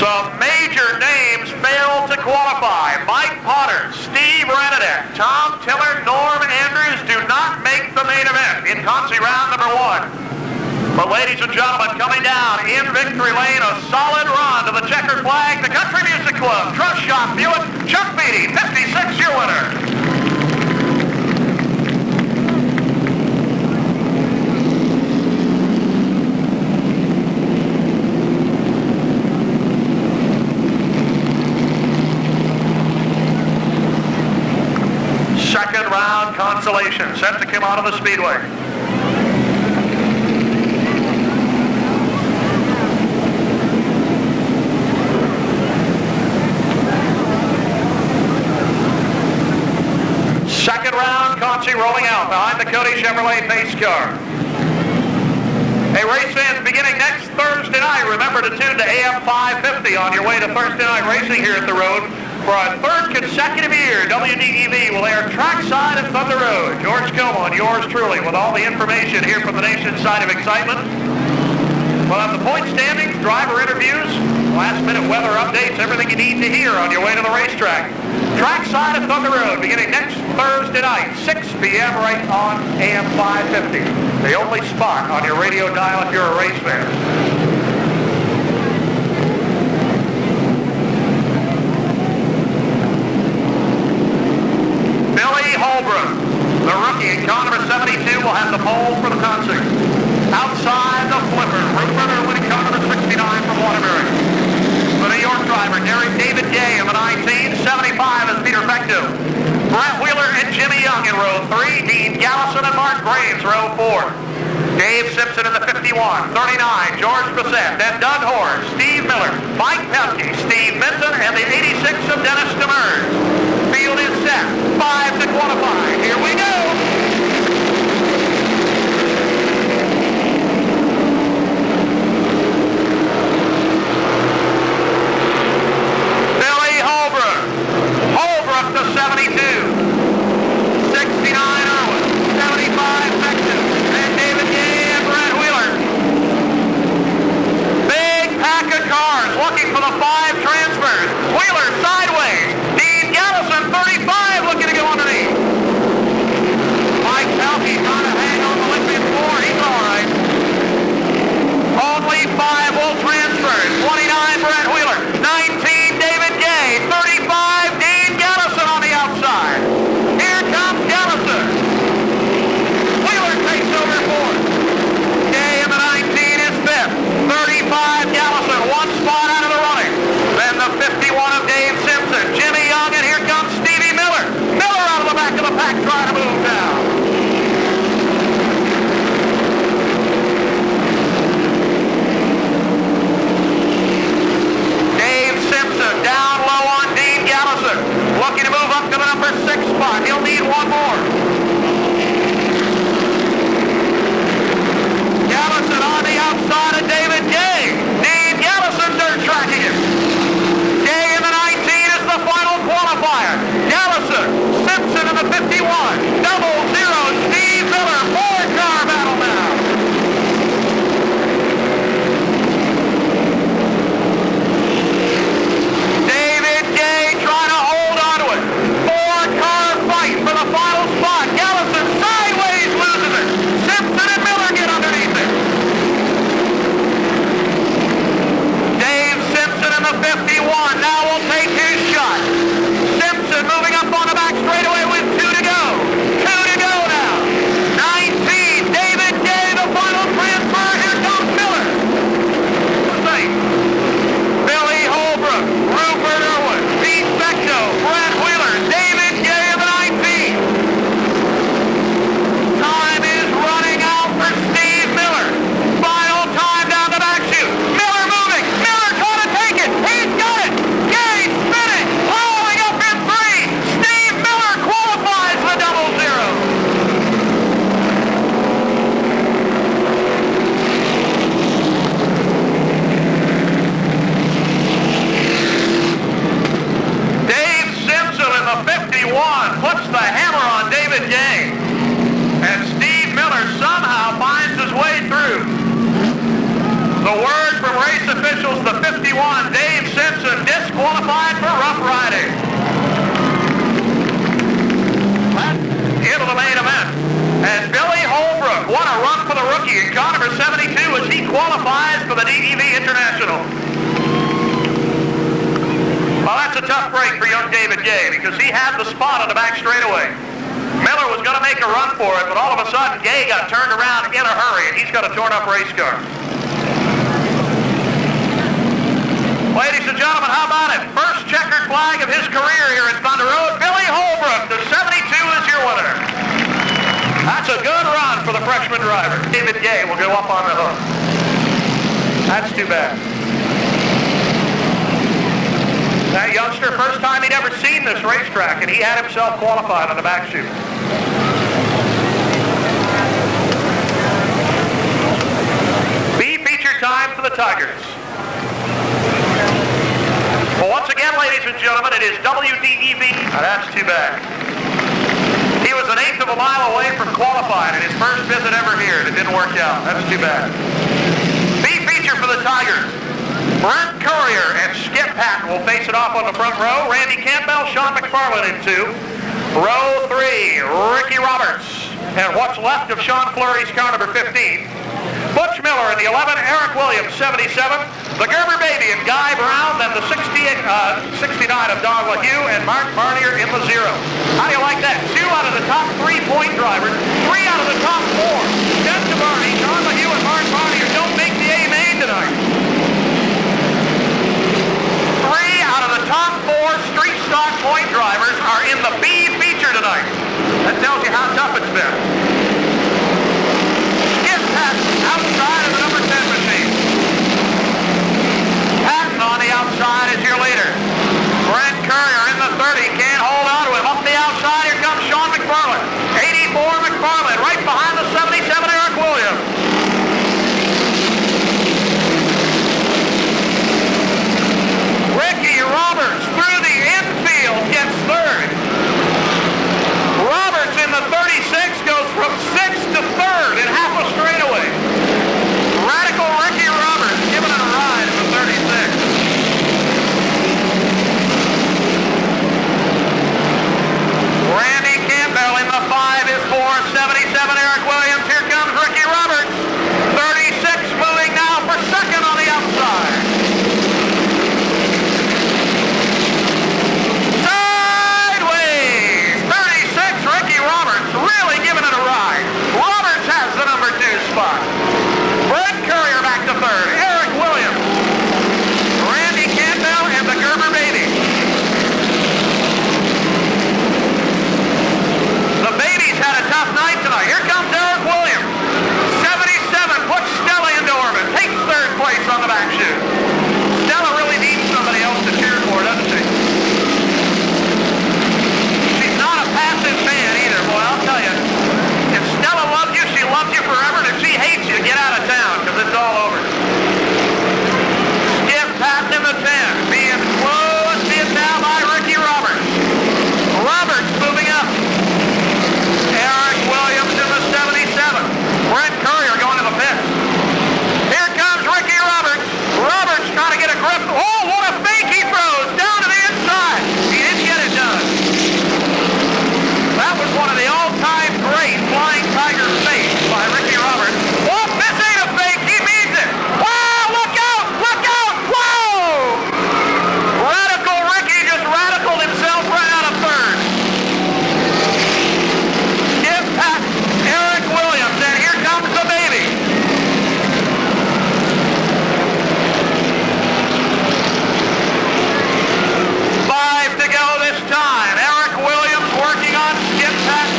Some major names failed to qualify. Mike Potter, Steve Renadette, Tom Tiller, Norm Andrews do not make the main event in Concy round number 1. But ladies and gentlemen, coming down in victory lane, a solid run to the checkered flag, the Country Music Club, Trust Shop Buick, Chuck Beatty, 56, your winner. Second round consolation set to come out of the speedway. Chauncey rolling out behind the Cody Chevrolet pace car. Hey, race fans, beginning next Thursday night, remember to tune to AM 550 on your way to Thursday night racing here at the road. For our third consecutive year, WDEV will air trackside at Thunder Road. George Como and yours truly with all the information here from the nation's side of excitement. We'll have the point standings, driver interviews, last-minute weather updates, everything you need to hear on your way to the racetrack. Trackside at Thunder Road, beginning next Thursday night, 6 p.m. right on AM 550. The only spot on your radio dial if you're a race fan. Billy Holbrook, the rookie in car number 72, will have the pole for the concert. Outside the flipper, Rupert winning car number 69 from Waterbury. The New York driver, David Gay in the 19, 75 is Peter Fecto. Brett Wheeler and Jimmy Young in row 3, Dean Gallison and Mark Graves, row 4. Dave Simpson in the 51, 39, George Bissett, then Doug Hoare, Steve Miller, Mike Pelkey, Steve Minton, and the 86 of Dennis Demers. Field is set, 5 to qualify. Here we go. Holbrook to 72, 69 Irwin, 75 Sexton, and David Gay and Brett Wheeler. Big pack of cars looking for the 5 transfers. Wheeler sideways, Dean Gallison 35 looking to go underneath. Mike Pelkey trying to hang on the Olympian floor, he's all right. Only 5 will transfer, 29 Brett Wheeler, 19 David Gay, 35 Dean Gallison on the outside. Here comes Gallison. Wheeler takes over 4th. Gay in the 19 is 5th. 35 Gallison, 1 spot out of the running. Then the 51 of Dave Simpson. Jimmy Young, and here comes Stevie Miller. Miller out of the back of the pack trying to move down. Dave Simpson down low on Dean Gallison. Looking to move up to the number 6 spot. He'll need 1 more. Gallison on the outside of David Gay. Dean Gallison dirt tracking him. Gay in the 19 is the final qualifier. Gallison, Simpson in the 51. Double zero, Steve Miller. 4-car battle now. David Gay trying to hold on to it. 4-car fight for the final spot. Gallison sideways loses it. Simpson and Miller get underneath it. Dave Simpson in the 51 now will take his shot. Simpson moving up on the back straightaway with 2 to go. 2 to go now. 19, David Gay, the final transfer. Here comes Miller. Billy Holbrook, Rupert Irwin, Pete Fecto, Brett Wheeler, David Gay in the 19. Time is running out for Steve Miller. Final time down the back chute. Miller moving. Miller trying to take it. He's got it. Gay spinning. Hauling up in 3. Steve Miller qualifies the double zero. Dave Simpson in the 51 puts the hammer on David Gay. And Steve Miller somehow finds his way through. The word from race officials, the 51, Dave Simpson, disqualified for rough riding. Into the main event. And Billy Holbrook, what a run for the rookie in car number 72 as he qualifies for the DEV International. Well, that's a tough break for young David Gay because he had the spot on the back straightaway. Miller was going to make a run for it, but all of a sudden Gay got turned around in a hurry, and he's got a torn-up race car. Ladies and gentlemen, how about it? First checkered flag of his career here at Thunder Road. Billy Holbrook, the 72 is your winner. That's a good run for the freshman driver. David Gay will go up on the hook. That's too bad. That youngster, first time he'd ever seen this racetrack, and he had himself qualified on the back chute. for the Tigers. Well, once again, ladies and gentlemen, it is WDEV. Now, that's too bad. He was an eighth of a mile away from qualifying in his first visit ever here, and it didn't work out. That's too bad. B feature for the Tigers. Brent Courier and Skip Patton will face it off on the front row. Randy Campbell, Sean McFarland in 2. Row 3, Ricky Roberts. And what's left of Sean Fleury's car, number 15. Butch Miller in the 11, Eric Williams, 77. The Gerber Baby and Guy Brown, then the 69 of Don LaHue and Mark Barnier in the 0. How do you like that? 2 out of the top 3 point drivers, 3 out of the top 4. Jeff DeBarney, Don LaHue, and Mark Barnier don't make the A main tonight. 3 out of the top 4 street stock point drivers are in the B feature tonight. That tells you how tough it's been. Skip Patton outside of the number 10 machine. Patton on the outside is your leader. Brent Courier in the 30. Can't hold on to him. Up the outside, here comes Sean McFarland. 84 McFarland. Right behind the 77, Eric Williams. Ricky Roberts through the infield gets third. Roberts in the 36 goes from 6th to 3rd in half a straightaway. Radical Ricky Roberts giving it a ride in the 36. Randy Campbell in the 5 is for 77 Eric Williams. Here comes Ricky Roberts. 36 moving now for 2nd on the outside. Roberts has the number 2 spot. Brent Courier back to 3rd. Eric Williams. Randy Campbell and the Gerber Baby. The Babies had a tough night tonight. Here comes Eric Williams. 77 puts Stella into orbit. Takes 3rd place on the back chute. Stella really needs somebody else to cheer for, doesn't she? She's not a passive fan either, boy, I'll tell you. If Stella loves you, she loves you forever, and if she hates you, get out of town, because it's all over. Skip Patton in the 10, being close, being down by Ricky Roberts. Roberts moving up. Eric Williams in the 77. Brent Courier going to the pits. Here comes Ricky Roberts. Roberts trying to get a grip. Oh, what a fake he throws! Down to the inside. He didn't get it done. That was one of the all-time great Flying Tiger fakes by Ricky Roberts. Oh, this ain't a fake. He means it. Wow, look out! Look out! Whoa! Radical Ricky just radicaled himself right out of 3rd. Skip Patton, Eric Williams, and here comes the Baby. Five to go this time. Eric Williams working on Skip Patton.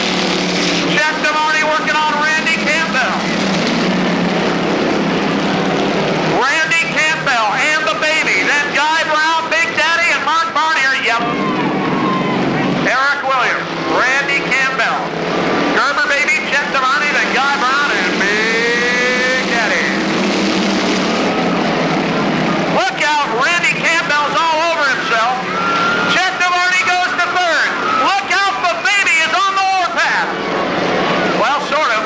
Jeff DeBarney working on Randy Campbell. Randy Campbell and the Baby. Then Guy Brown, Big Daddy, and Mark Barnier. Yep. Eric Williams, Randy Campbell. Gerber Baby, Jeff DeBarney, then Guy Brown, and Big Daddy. Look out, Randy Campbell's all over himself. Jeff DeBarney goes to 3rd. Look out, the Baby is on the warpath. Well, sort of.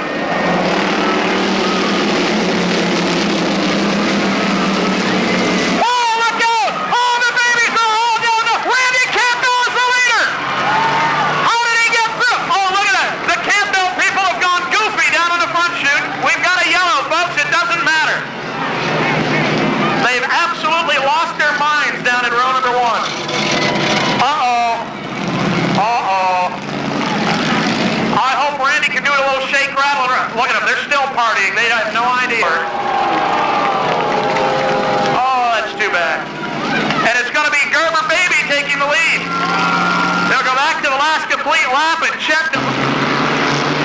Oh, look out! Oh, the Babies are all down. Randy Campbell is the leader. How did he get through? Oh, look at that. The Campbell people have gone goofy down on the front chute. We've got a yellow, folks. It doesn't matter. They've absolutely lost their minds down in row number 1. Uh-oh. Uh-oh. I hope Randy can do a little shake, rattle. Look at them. They're still partying. They have no idea. Oh, that's too bad. And it's going to be Gerber Baby taking the lead. They'll go back to the last complete lap and check the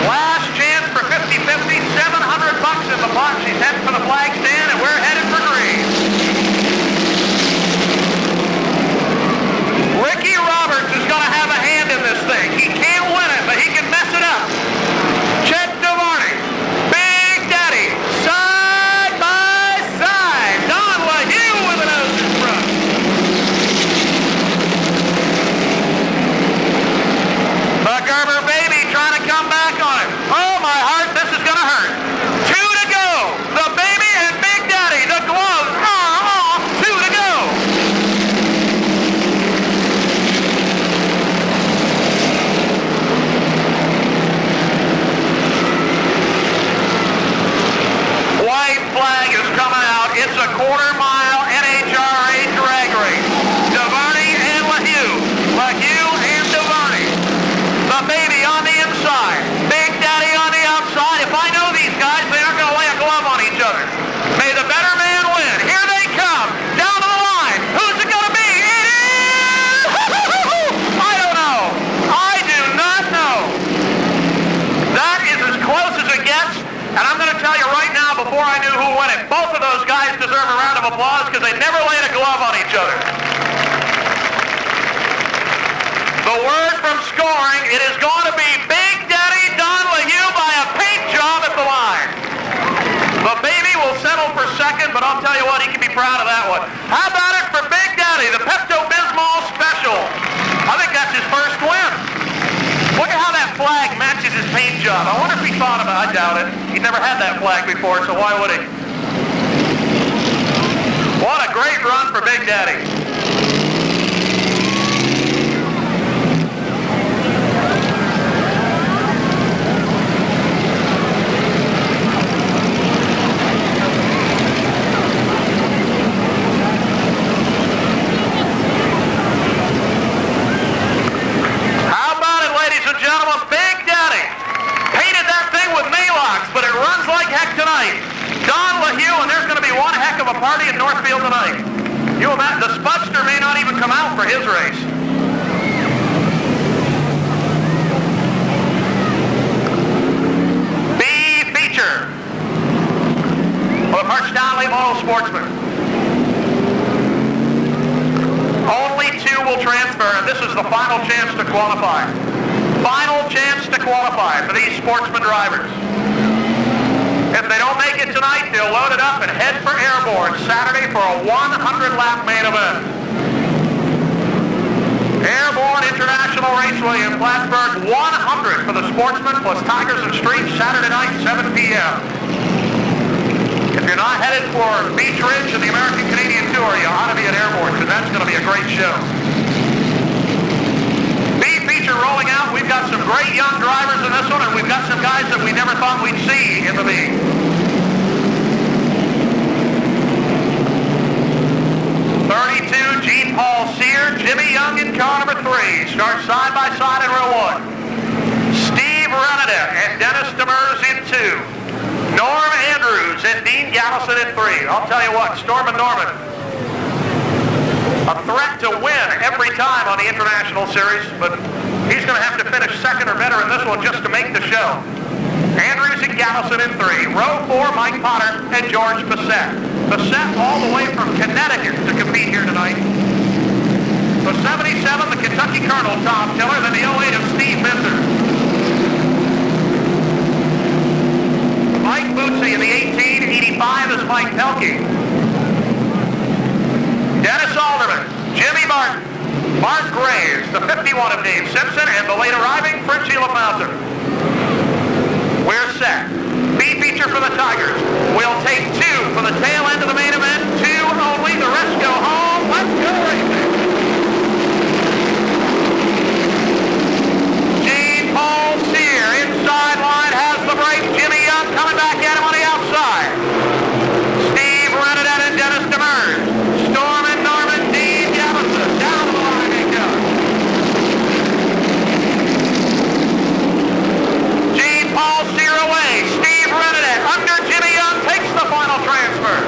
last chance for 50-50. $700 in the pot. She's heading for the flag stand, and we're headed for green. Ricky Roberts is going to have a hand in this thing. He can't win it, but he can mess it up. Chet DeBarney, Big Daddy, side by side. before I knew who won it. Both of those guys deserve a round of applause because they never laid a glove on each other. The word from scoring, it is going to be Big Daddy Don LaHue by a paint job at the line. The baby will settle for second, but I'll tell you what, he can be proud of that one. How about it for Big Daddy, the Pepto-Bismol Special? I think that's his first win. Look at how that flag matches his paint job. I wonder if he thought about it. I doubt it. He's never had that flag before, so why would he? What a great run for Big Daddy. But it runs like heck tonight. Don LaHue, and there's going to be one heck of a party in Northfield tonight. You imagine, the Spudster may not even come out for his race. B feature for the Park Stanley Model Sportsman. Only two will transfer, and this is the final chance to qualify. Final chance to qualify for these Sportsman drivers. If they don't make it tonight, they'll load it up and head for Airborne Saturday for a 100-lap main event. Airborne International Raceway in Plattsburgh, 100 for the Sportsman plus Tigers and Streets Saturday night, 7 p.m. If you're not headed for Beach Ridge and the American Canadian Tour, you ought to be at Airborne because that's going to be a great show. Rolling out. We've got some great young drivers in this one, and we've got some guys that we never thought we'd see in the B. 32, Gene Paul Sear, Jimmy Young in car number 3. Start side by side in row 1. Steve Renada and Dennis Demers in 2. Norm Andrews and Dean Gallison in 3. I'll tell you what, Storm and Norman, a threat to win every time on the International Series, but he's going to have to finish second or better in this one just to make the show. Andrews and Gallison in 3. Row 4, Mike Potter and George Bissett. Bissett all the way from Connecticut to compete here tonight. The 77, the Kentucky Colonel, Tom Tiller, then the 08 of Steve Minzer. Mike Bootsy in the 18, 85 is Mike Pelkey. Dennis Alderman, Jimmy Martin, Mark Graves, the 51 of Dave Simpson, and the late arriving Fritchie LaFountain. We're set. B feature for the Tigers. We'll take 2 for the tail end of the main event. 2 only. The rest go home. Let's go racing. Gene Paul Sear, inside line, has the break. Jimmy Young coming back at him on the outside. Steve Renada and Dennis Demers. Storm and Norman, Dean Gallison. Down the line they go. Gene Paul Sear away. Steve Renada under Jimmy Young takes the final transfer.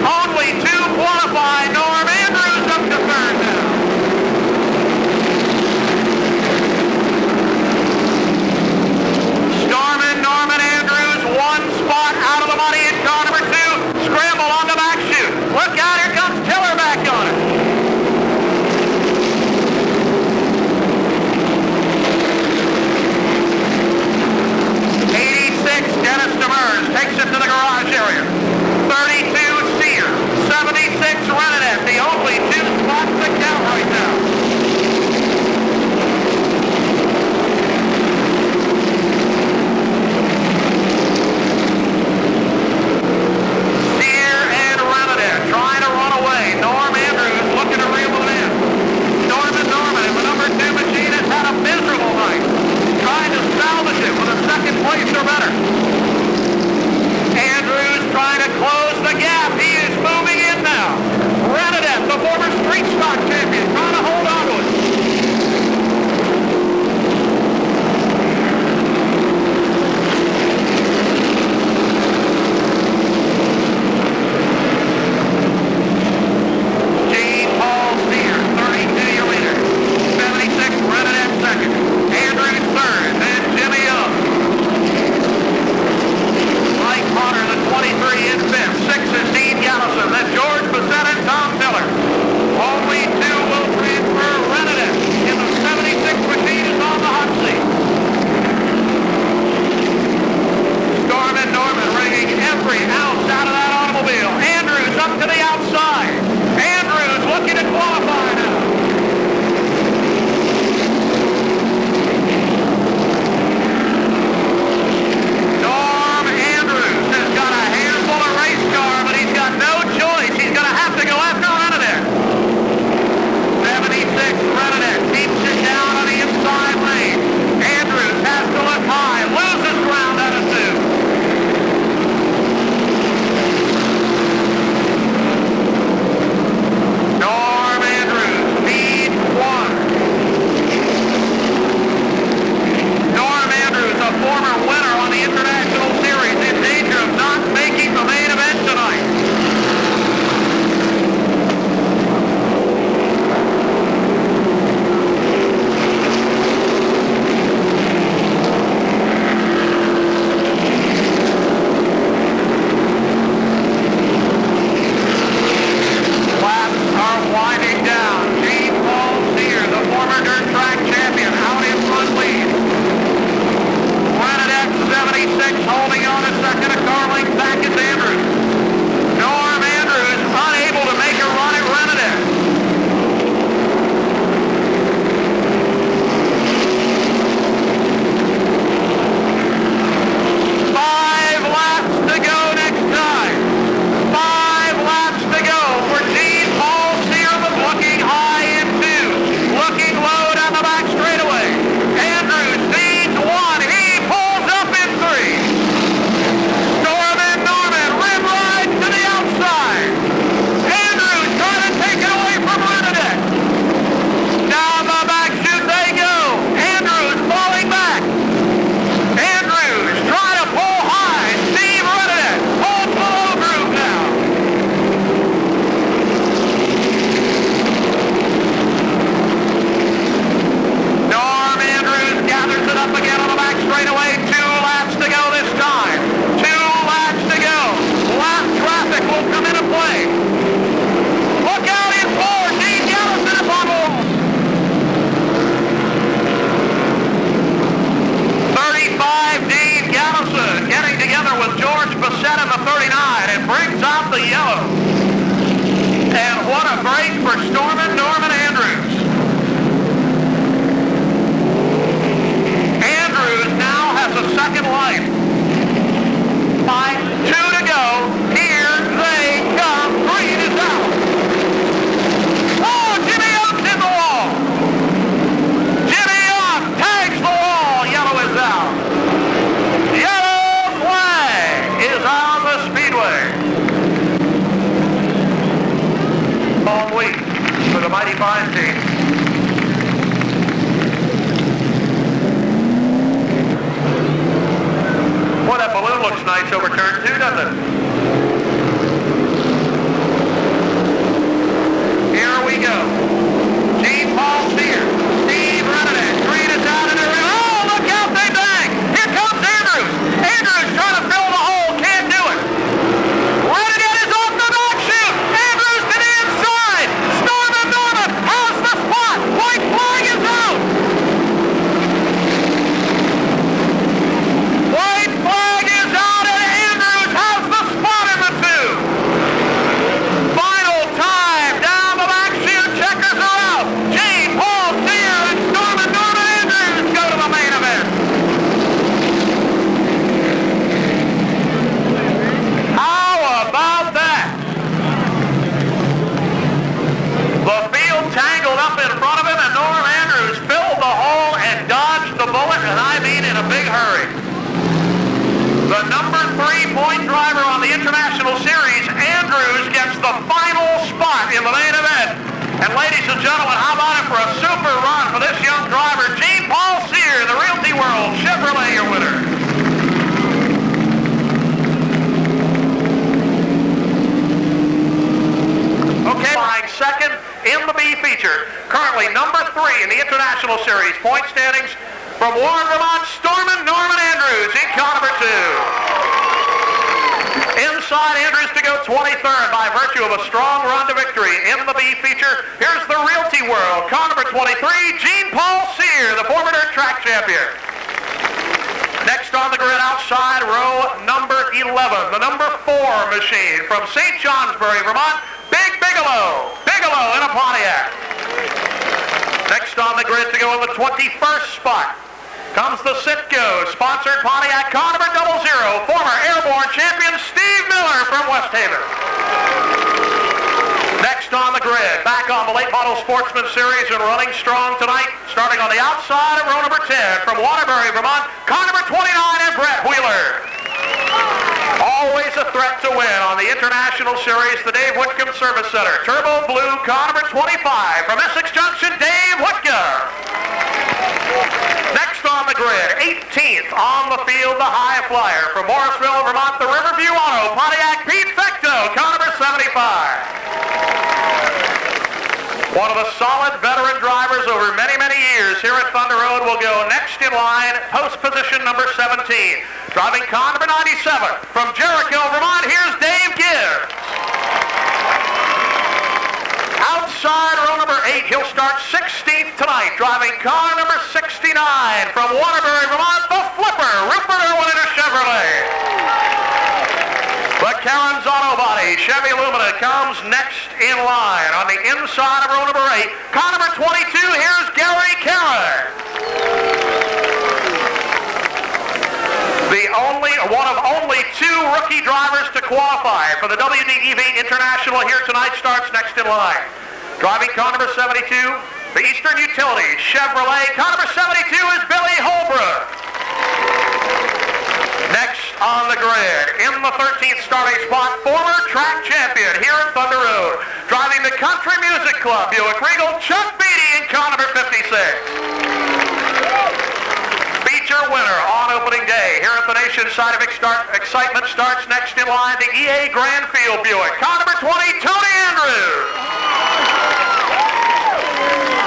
Only 2 qualify. Norm Andrews up to third. former dirt track champion, out in front lead. Renadette 76 holding on a second. A car length back is Andrews. Norm Andrews unable to make a run at Renadette. Over turn 2, doesn't it? Here we go. Gene Paul Steer. Steve Renadette. Green is out in the rim. Oh, look out, they bang! Here comes Andrews. Andrews trying to fill the hole. Can't do it. Renadette is off the back chute. Andrews to the inside. Norman has the spot. White flag is out. White flag is out. The number 3-point driver on the International Series, Andrews, gets the final spot in the main event. And ladies and gentlemen, how about it for a super run for this young driver, Gene Paul Steer, the Realty World Chevrolet, your winner. Okay, flying second in the B feature. Currently number 3 in the International Series. Point standings from Warren, Vermont, Stormin Norman Andrews in car number 2. Inside Andrews to go 23rd by virtue of a strong run to victory in the B feature. Here's the Realty World, car number 23, Gene Paul Steer, the former dirt track champion. Next on the grid outside, row number 11, the number 4 machine from St. Johnsbury, Vermont, Big Bigelow. Bigelow in a Pontiac. Next on the grid to go in the 21st spot comes the Sitco sponsored Pontiac car number 00, former airborne champion Steve Miller from West Haven. Next on the grid, back on the late model Sportsman Series and running strong tonight, starting on the outside of row number 10 from Waterbury, Vermont, car number 29 and Brett Wheeler. Always a threat to win on the International Series, the Dave Whitcomb Service Center. Turbo Blue, car number 25 from Essex Junction, Dave Whitcomb. Next on the grid, 18th on the field, the high flyer from Morrisville, Vermont, the Riverview Auto, Pontiac Pete Fecto, car number 75. One of the solid veteran drivers over many, many years here at Thunder Road will go next in line, post position number 17. Driving car number 97 from Jericho, Vermont, here's Dave Gibbs. Outside row number 8, he'll start 16th tonight. point, driving car number 69 from Waterbury, Vermont, the Flipper, Rupert Irwin and a Chevrolet. The Karen's Auto Body Chevy Lumina comes next in line on the inside of row number 8. Car number 22, here's Gary Keller. One of only 2 rookie drivers to qualify for the WDEV International here tonight starts next in line. Driving car number 72, the Eastern Utilities Chevrolet. Car number 72 is Billy Holbrook. Next on the grid, in the 13th starting spot, former track champion here at Thunder Road. Driving the Country Music Club Buick Regal, Chuck Beatty in car number 56. Feature winner on opening day here at the Nation's Scientific Excitement starts next in line, the EA Grandfield Buick. Car number 20, Tony Andrews.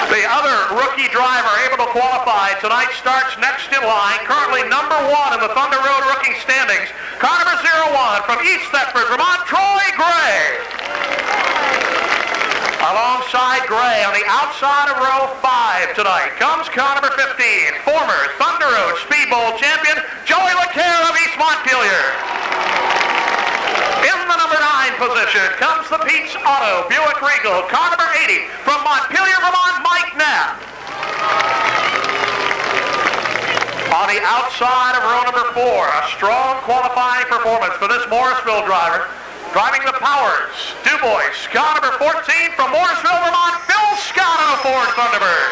The other rookie driver able to qualify tonight starts next in line, currently number 1 in the Thunder Road rookie standings. Car number 01 from East Thetford, Vermont, Troy Gray. Alongside Gray on the outside of row 5 tonight comes car number 15, former Thunder Road Speedbowl champion Joey LeCaire of East Montpelier. In the number 9 position comes the Pete's Auto Buick Regal, car number 80 from Montpelier, Vermont, Mike Knapp. On the outside of row number 4, a strong qualifying performance for this Morrisville driver. Driving the Powers, DuBois, car number 14 from Morrisville, Vermont, Phil Scott on a Ford Thunderbird.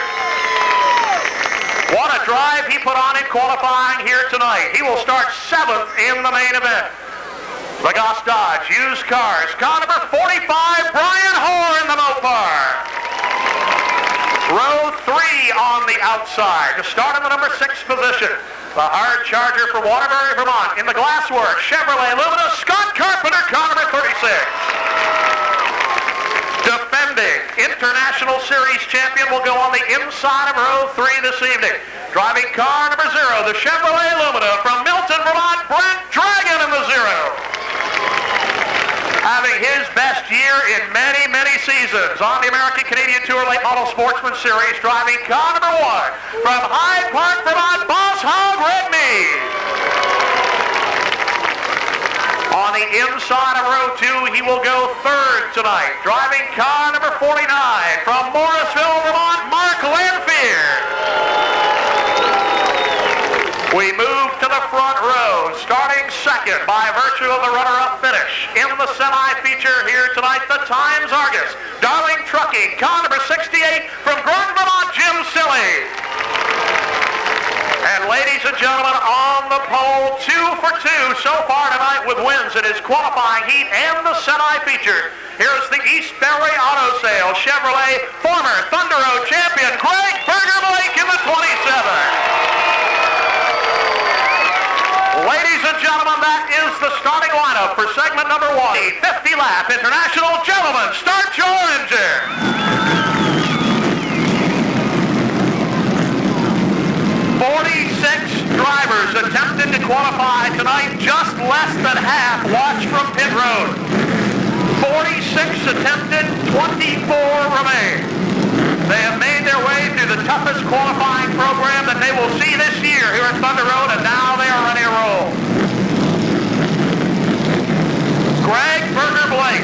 What a drive he put on in qualifying here tonight. He will start 7th in the main event. The Goss Dodge used cars, car number 45, Brian Hoare in the Mopar. Row 3 on the outside to start in the number 6 position. The hard charger for Waterbury, Vermont in the Glassworks Chevrolet Lumina, Scott Carpenter, car number 36. Defending International Series champion will go on the inside of row 3 this evening. Driving car number 0, the Chevrolet Lumina from Milton, Vermont, Brent Dragon in the 0. Having his best year in many, many seasons on the American Canadian Tour Late Model Sportsman Series, driving car number 1 from Hyde Park, Vermont, Boss Hog Redney. On the inside of row 2, he will go 3rd tonight, driving car number 49 from Morrisville, Vermont, Mark Lanfear. We move to the front row, starting 2nd by virtue of the runner-up finish. In the semi-feature here tonight, the Times Argus, Darling Trucking, car number 68 from Groton, Vermont, Jim Silly. And ladies and gentlemen, on the pole, 2 for 2 so far tonight with wins in his qualifying heat and the semi-feature. Here's the East Barre Auto Sales Chevrolet former Thunder Road champion Greg Berger Blake in the 27. Ladies and gentlemen, that is the starting lineup for segment number 1. The 50-lap International. Gentlemen, start your engine. 46 drivers attempted to qualify tonight, just less than half watch from pit road. 46 attempted, 24 remain. They have made their way through the toughest qualifying program that they will see this year here at Thunder Road, and now they are ready to roll. Greg Berger Blake,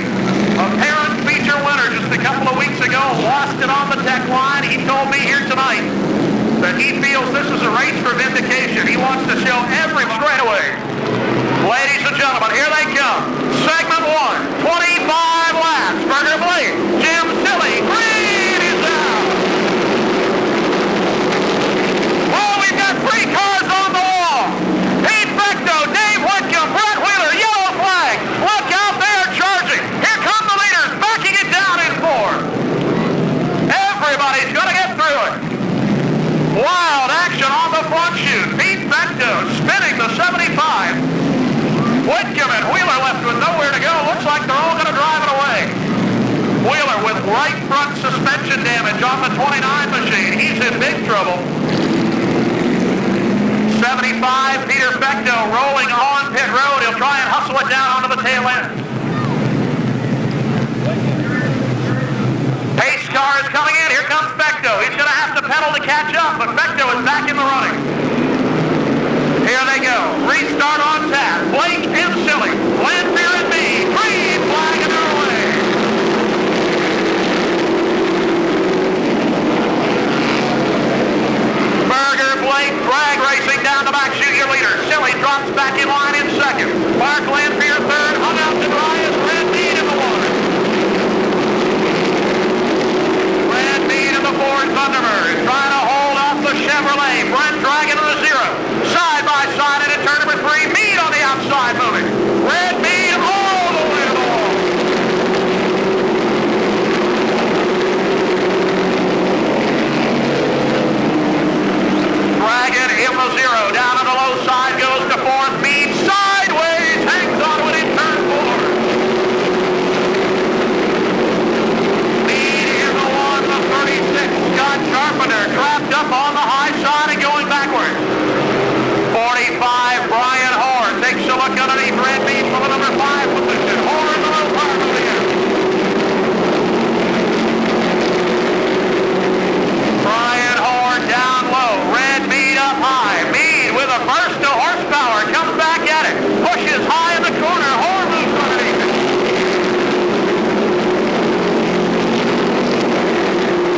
apparent feature winner just a couple of weeks ago, lost it on the tech line. He told me here tonight that he feels this is a race for vindication. He wants to show every straightaway. Ladies and gentlemen, here they come. Segment 1, 25 laps. Berger Blake, Jim Silly, green is out. Oh, we've got 3 cars on the wall. Pete Fecto, Dave Whitcomb, Brett Wheeler, yellow flag. Look out, they are charging. Here come the leaders, backing it down in 4. Everybody's going to get through it. Wild action on the front chute. Pete Fecto spinning the 75. Whitcomb and Wheeler left with nowhere to go. Looks like they're all going to drive it away. Wheeler with right front suspension damage on the 29 machine. He's in big trouble. 75, Peter Fecto rolling on pit road. He'll try and hustle it down onto the tail end. Pace car is coming in. Here comes Fecto. He's going to have to pedal to catch up, but Bechto is back in the running. Here they go. Restart on tap. Blake and Silly. Lanfear and me. Green flag in their way. Berger, Blake, drag racing down the back. Shoot your leader. Silly drops back in line in second. Mark Lanfear third. Hung out to dry as Red Mead in the water. Red Mead in the Ford Thunderbird trying to hold off the Chevrolet. Brent dragging to the zero. Side by side into turn number 3. Mead on the outside moving. Red Mead all the way to the wall. Dragon in the zero. Down on the low side goes to 4th. Mead sideways. Hangs on to it in turn 4. Mead in the 1, the 36. Scott Carpenter trapped up on the high side and going backwards. 45, Brian Hoare takes a look underneath Red Mead from the number 5 position. Hoare in the low part of the end. Brian Hoare down low. Red Mead up high. Mead with a burst of horsepower comes back at it. Pushes high in the corner. Hoare moves underneath it.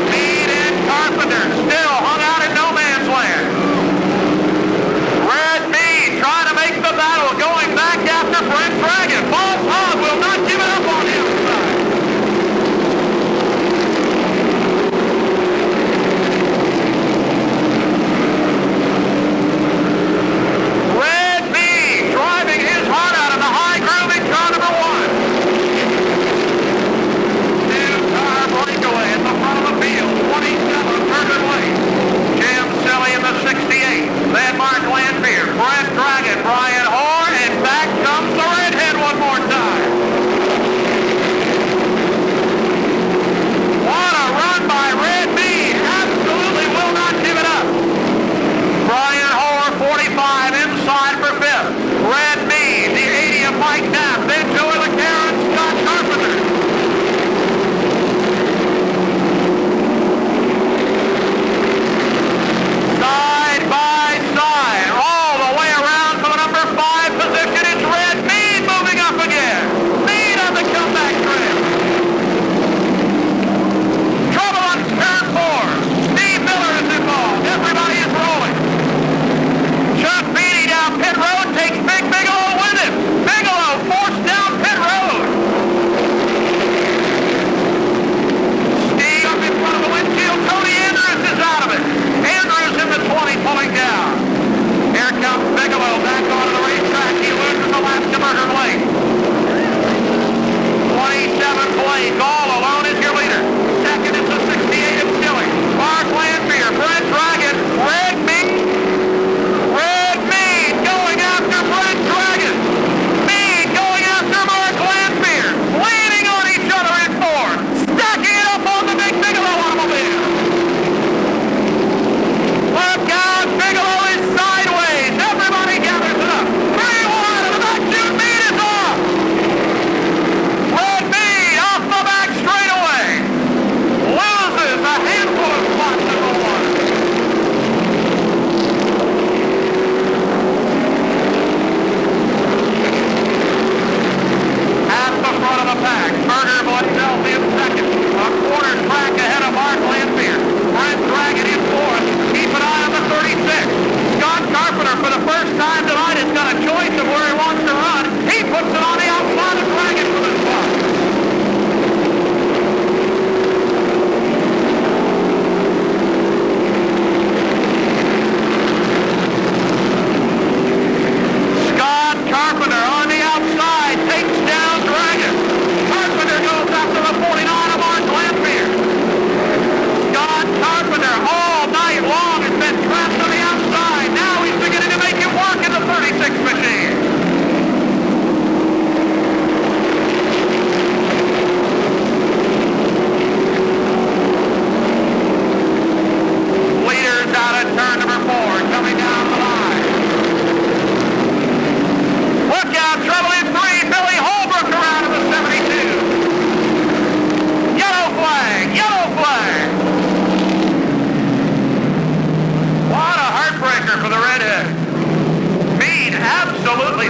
Mead and Carpenter still hung out in no man's land. Red Mead trying to make the battle, going back after Brent Dragon.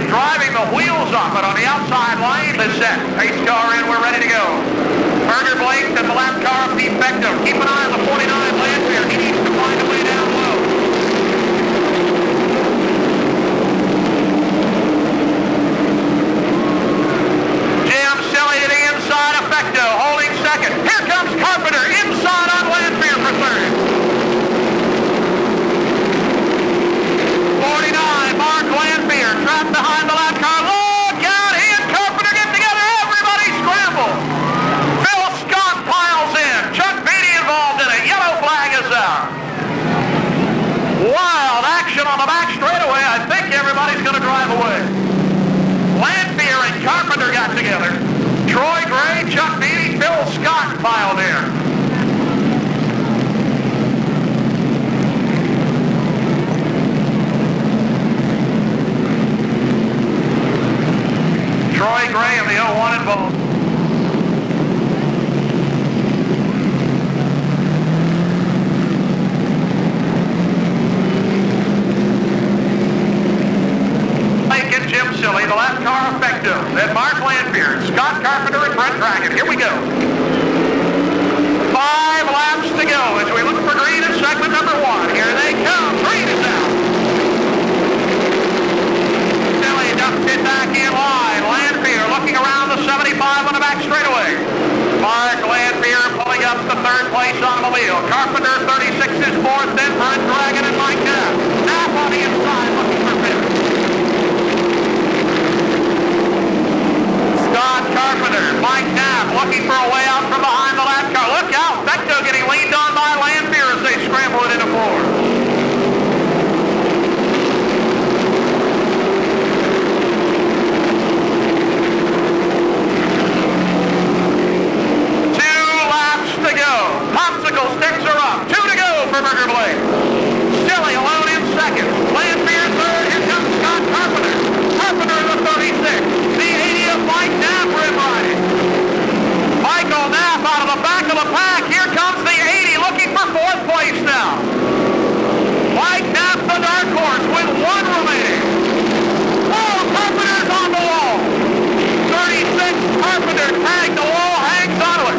driving the wheels off it on the outside lane. Is set. Pace car in. We're ready to go. Berger Blake and the lap car of Defecto. Keep an eye on the 49 Lanfear. He needs to find a way down low. Jim Silly to the inside of Fecto, holding second. Here comes Carpenter inside on Lanfear for third. 49, Mark Lanfear trapped behind the lap car. Look out! He and Carpenter get together. Everybody scramble. Phil Scott piles in. Chuck Beatty involved in it. Yellow flag is out. Wild action on the back straightaway. I think everybody's going to drive away. Lanfear and Carpenter got together. Troy Gray, Chuck Beatty, Phil Scott piled in. Troy Gray in the 01 involved. Blake and Jim Silly, the left car effective. Then Mark Lanfear, Scott Carpenter, and Brent Dragon. Here we go. 5 laps to go as we look for green in segment number 1. Here they come. Green is out. Silly ducks it back in line. Lanfear looking around the 75 on the back straightaway. Mark Lanfear pulling up the third place automobile. Carpenter 36 is fourth, then Brent Dragon and Mike Knapp. Knapp on the inside looking for fifth. Scott Carpenter, Mike Knapp looking for a way out from behind the lap car. Look out, Fecto getting leaned on by Lanfear as they scramble it into fourth. Popsicle sticks are up. 2 to go for Berger Blake. Silly alone in second. Lanfear third. Here comes Scott Carpenter. Carpenter in the 36. The 80 of Mike Knapp rim riding. Michael Knapp out of the back of the pack. Here comes the 80 looking for fourth place now. Mike Knapp the dark horse with 1 remaining. Oh, Carpenter's on the wall. 36 Carpenter tagged the wall, hangs onto it.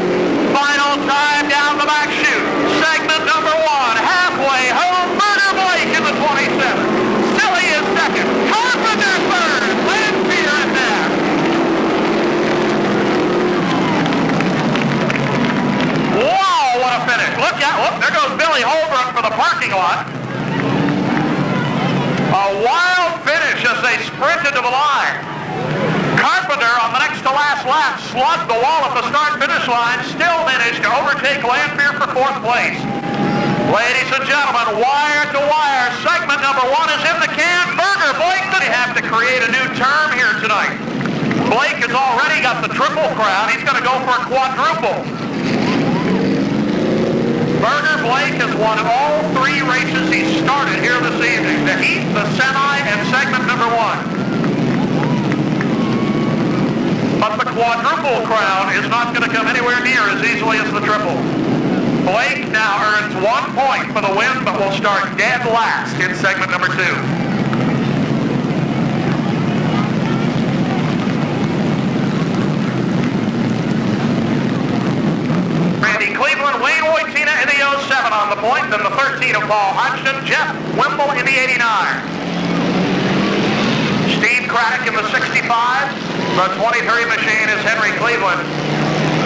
Final time down the back chute. Segment number 1, halfway home. Berger Blake in the 27. Silly is second. Carpenter third. Lanfear and Knapp. Wow, what a finish. Look out. Look, there goes Billy Holbrook for the parking lot. A wild finish as they sprinted to the line. Carpenter on the next to last lap slugged the wall at the start-finish line, still managed to overtake Lanfear for fourth place. Ladies and gentlemen, wire to wire, segment number 1 is in the can. Berger Blake, they have to create a new term here tonight. Blake has already got the triple crown. He's going to go for a quadruple. Berger Blake has won all 3 races he started here this evening. The heat, the semi, and segment number 1. But the quadruple crown is not going to come anywhere near as easily as the triple. Blake now earns 1 point for the win, but will start dead last in segment number 2. Randy Cleveland, Wayne Wojcina in the 07 on the point, then the 13 of Paul Hodgson, Jeff Wimble in the 89. Steve Craddock in the 65. The 23 machine is Henry Cleveland.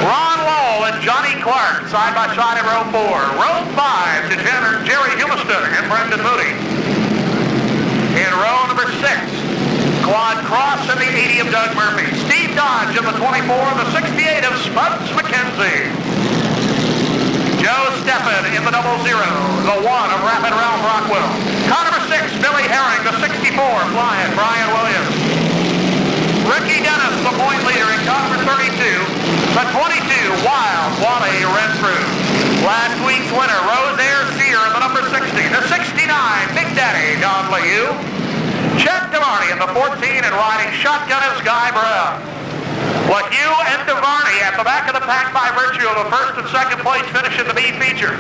Ron Lowell and Johnny Clark side by side in row 4. Row 5 to Jerry Humiston and Brendan Moody. In row number 6, Claude Cross and the 80 of Doug Murphy. Steve Dodge in the 24 and the 68 of Spuds McKenzie. Joe Steffen in the 00, the 1 of Rapid Ralph Rockwell. Car number 6, Billy Herring, the 64, flying Brian Williams. Ricky Dennis, the point leader in car number 32. The 22, Wild Wally Renfrew. Last week's winner, Rosaire Sear in the number 60. The 69, Big Daddy, Don Liu. Chet DeVarney in the 14 and riding shotgun is Guy Brown. LaHue and DeVarney at the back of the pack by virtue of a first and second place finish in the B feature.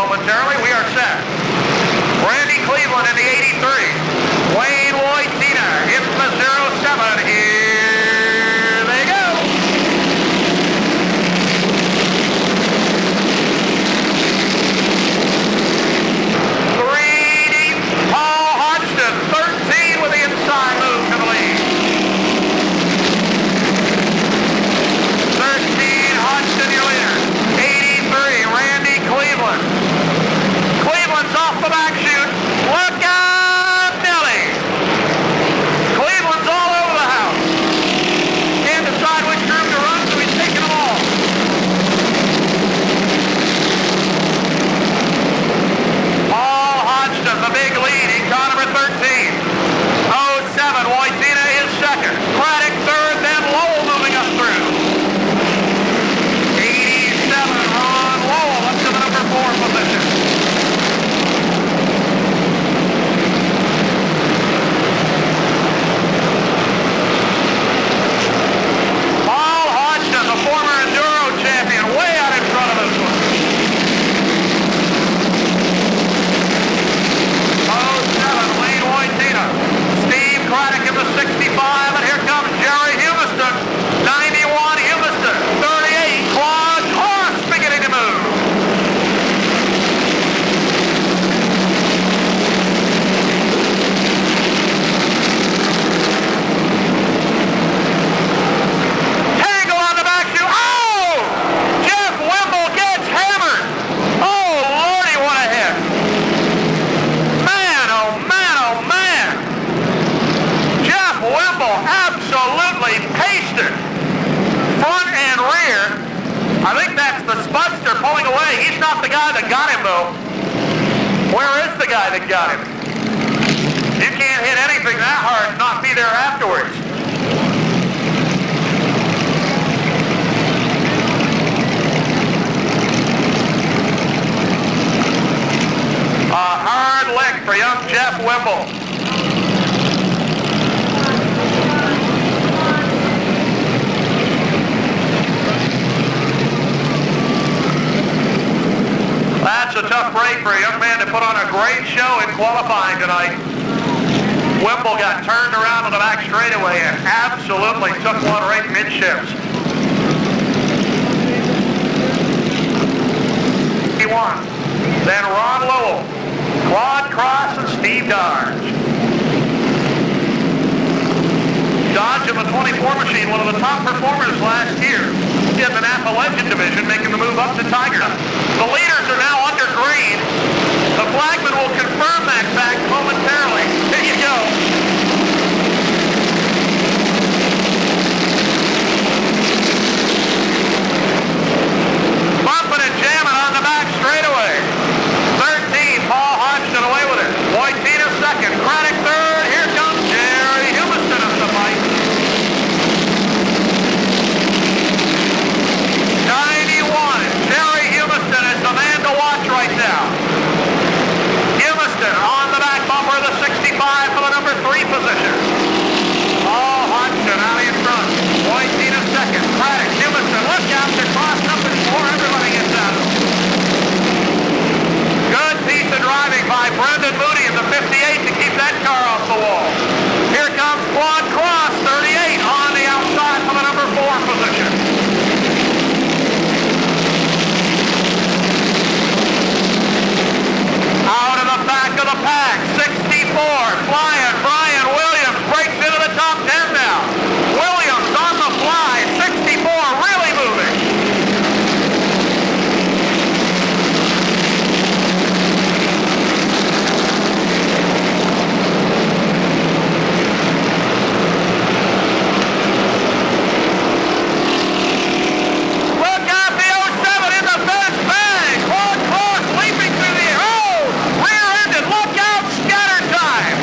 momentarily. We are set. Randy Cleveland in the 83. Wayne Wojcina in the 07. Here they go. 3 deep. Paul Hodgson, 13 with the inside move to the lead. 13, Hodgson, your leader. 83, Randy Cleveland. Cleveland's off the back chute. Look out, Nelly. Cleveland's all over the house. Can't decide which group to run, so he's taking them all. Paul Hodgson, the big lead. He car number 13. 07, Wojcina is second. Craddock third, then Lowell moving up through. 87, Ron Lowell up to the number 4 position. Paul Hodgson, the former Enduro champion, way out in front of this one. 07, Wayne Wojcina. Steve Craddock in the 65, and here comes Jerry Humiston. 91, Humiston. 38, Claude Cross beginning to move. Tangle on the back chute. Oh! Jeff Wimble gets hammered. Oh, Lordy, what a hit. Man, oh man, oh man. Jeff Wimble absolutely pasted. Front and rear. I think that's the Spudster pulling away. He's not the guy that got him, though. Where is the guy that got him? You can't hit anything that hard and not be there afterwards. A hard lick for young Jeff Wimble. That's a tough break for a young man to put on a great show in qualifying tonight. Wimble got turned around on the back straightaway and absolutely took one right midships. He won. Then Ron Lowell, Claude Cross, and Steve Dodge. Dodge in the 24 machine, one of the top performers last year in the Napa Legend division, making the move up to Tiger. The leaders are now under green. The flagman will confirm that fact momentarily. Here you go. Bumping and jamming on the back straightaway. 13, Paul Hodgson away with it. Wojcina second, Craddock third. Here comes Jerry Humiston in the fight. 91, Jerry Humiston is the man to watch right now. Humiston on the back bumper of the 65 for the number 3 position. Paul Hodgson out in front. Wojcina second, Craddock, Humiston. Look out, they're crossing up before everybody gets out of them. Good piece of driving by Brendan Moody in the 58 to keep that car off the wall. Here comes Claude Cross, 38 on the outside for the number 4 position. Out of the back of the pack, 64, flying, Brian Williams breaks into the top 10 now. Williams on the fly, 64, really moving. Look out, the 07 in the fence bag. Claude Cross leaping through the air. Oh! Rear-ended, look out, scatter time.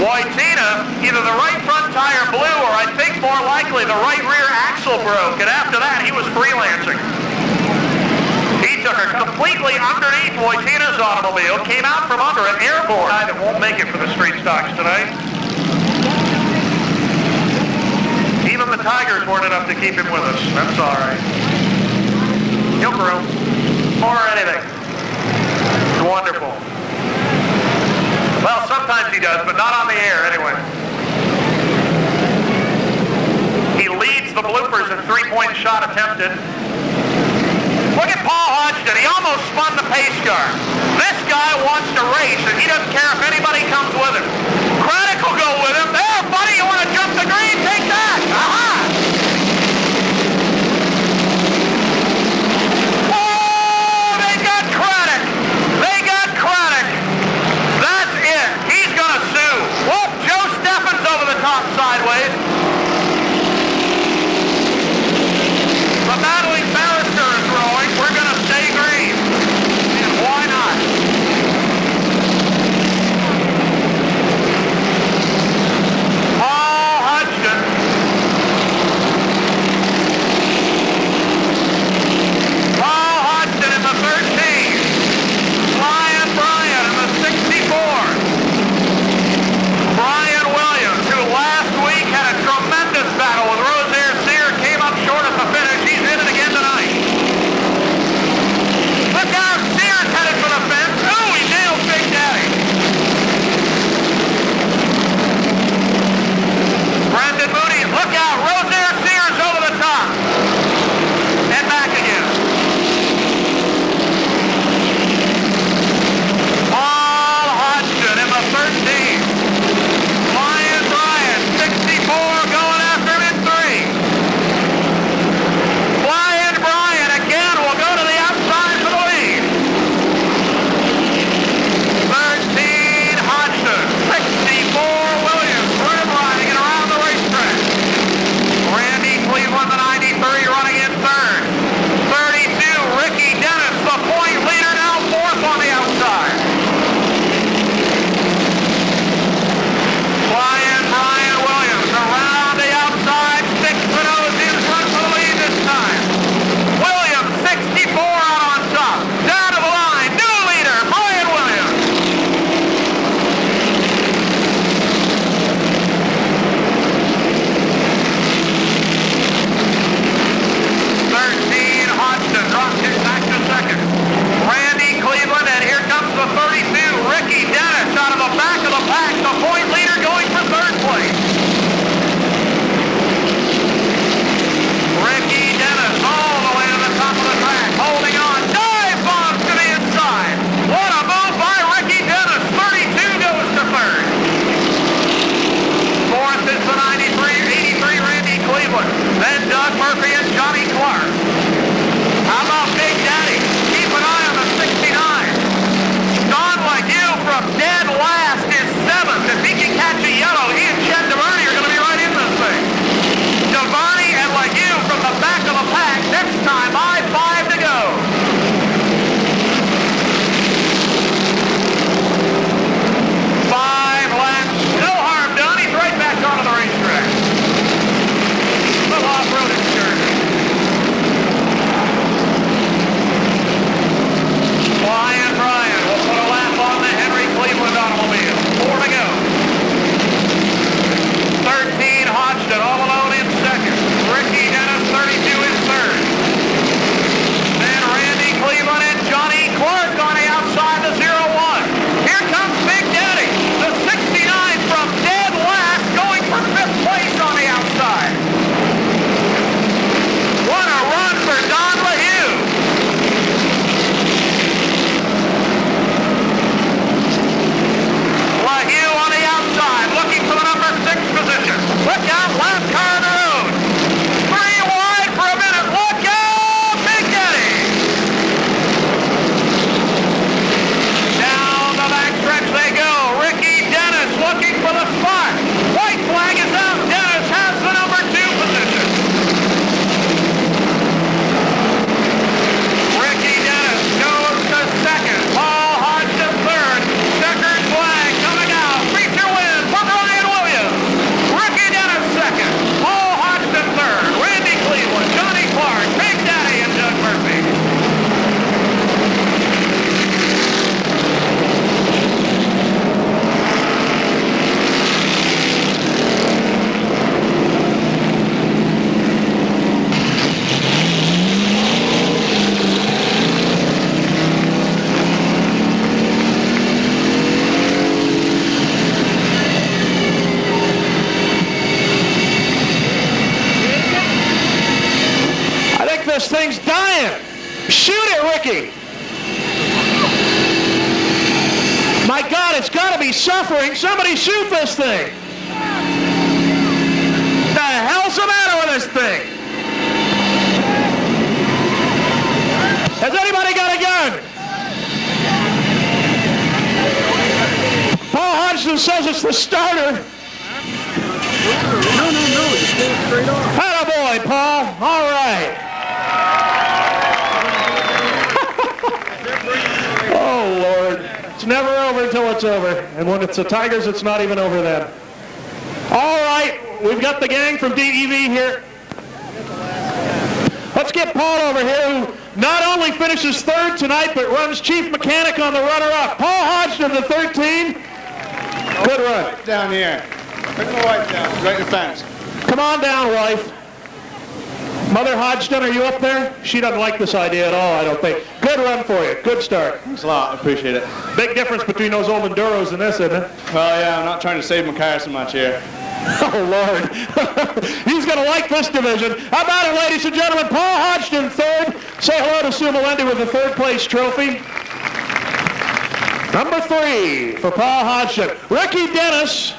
Wojtina, either the right front tire blew or I think more likely the right rear axle broke, and after that he was freelancing. He took her completely underneath Wojtina's automobile, came out from under an airborne. Guy that won't make it for the street stocks tonight. Even the Tigers weren't enough to keep him with us. That's all right. He'll grow. Or anything. It's wonderful. Well, sometimes he does, but not on the air anyway. He leads the bloopers in three-point shot attempted. Look at Paul Hodgson. He almost spun the pace car. This guy wants to race, and he doesn't care if anybody comes with him. Craddock will go with him. There, buddy, you want to jump the green? Take that. Aha! Oh, they got Craddock. They got Craddock. That's it. He's going to sue. Whoop, Joe Steffens over the top sideways. The battling barrister is throwing. We're going to stay green. And why not? Paul Hodgson. Paul Hodgson in the 13. Brian in the 64. Brian Williams, who last week had a this thing's dying. Shoot it, Ricky. My God, it's got to be suffering. Somebody shoot this thing. The hell's the matter with this thing? Has anybody got a gun? Paul Hodgson says it's the starter. No. Just go straight off. Attaboy, Paul. All right. Oh, Lord. It's never over until it's over. And when it's the Tigers, it's not even over then. All right. We've got the gang from DEV here. Let's get Paul over here, who not only finishes third tonight, but runs chief mechanic on the runner-up. Paul Hodgson, the 13. Good run. Right down here. Bring the wife down. Right in the fence. Come on down, wife. Mother Hodgson, are you up there? She doesn't like this idea at all, I don't think. Good run for you. Good start. Thanks a lot. I appreciate it. Big difference between those old Enduros and this, isn't it? Well, yeah, I'm not trying to save my car so much here. Oh, Lord. He's going to like this division. How about it, ladies and gentlemen? Paul Hodgson, third. Say hello to Sue Melendi with the third place trophy. Number 3 for Paul Hodgson. Ricky Dennis.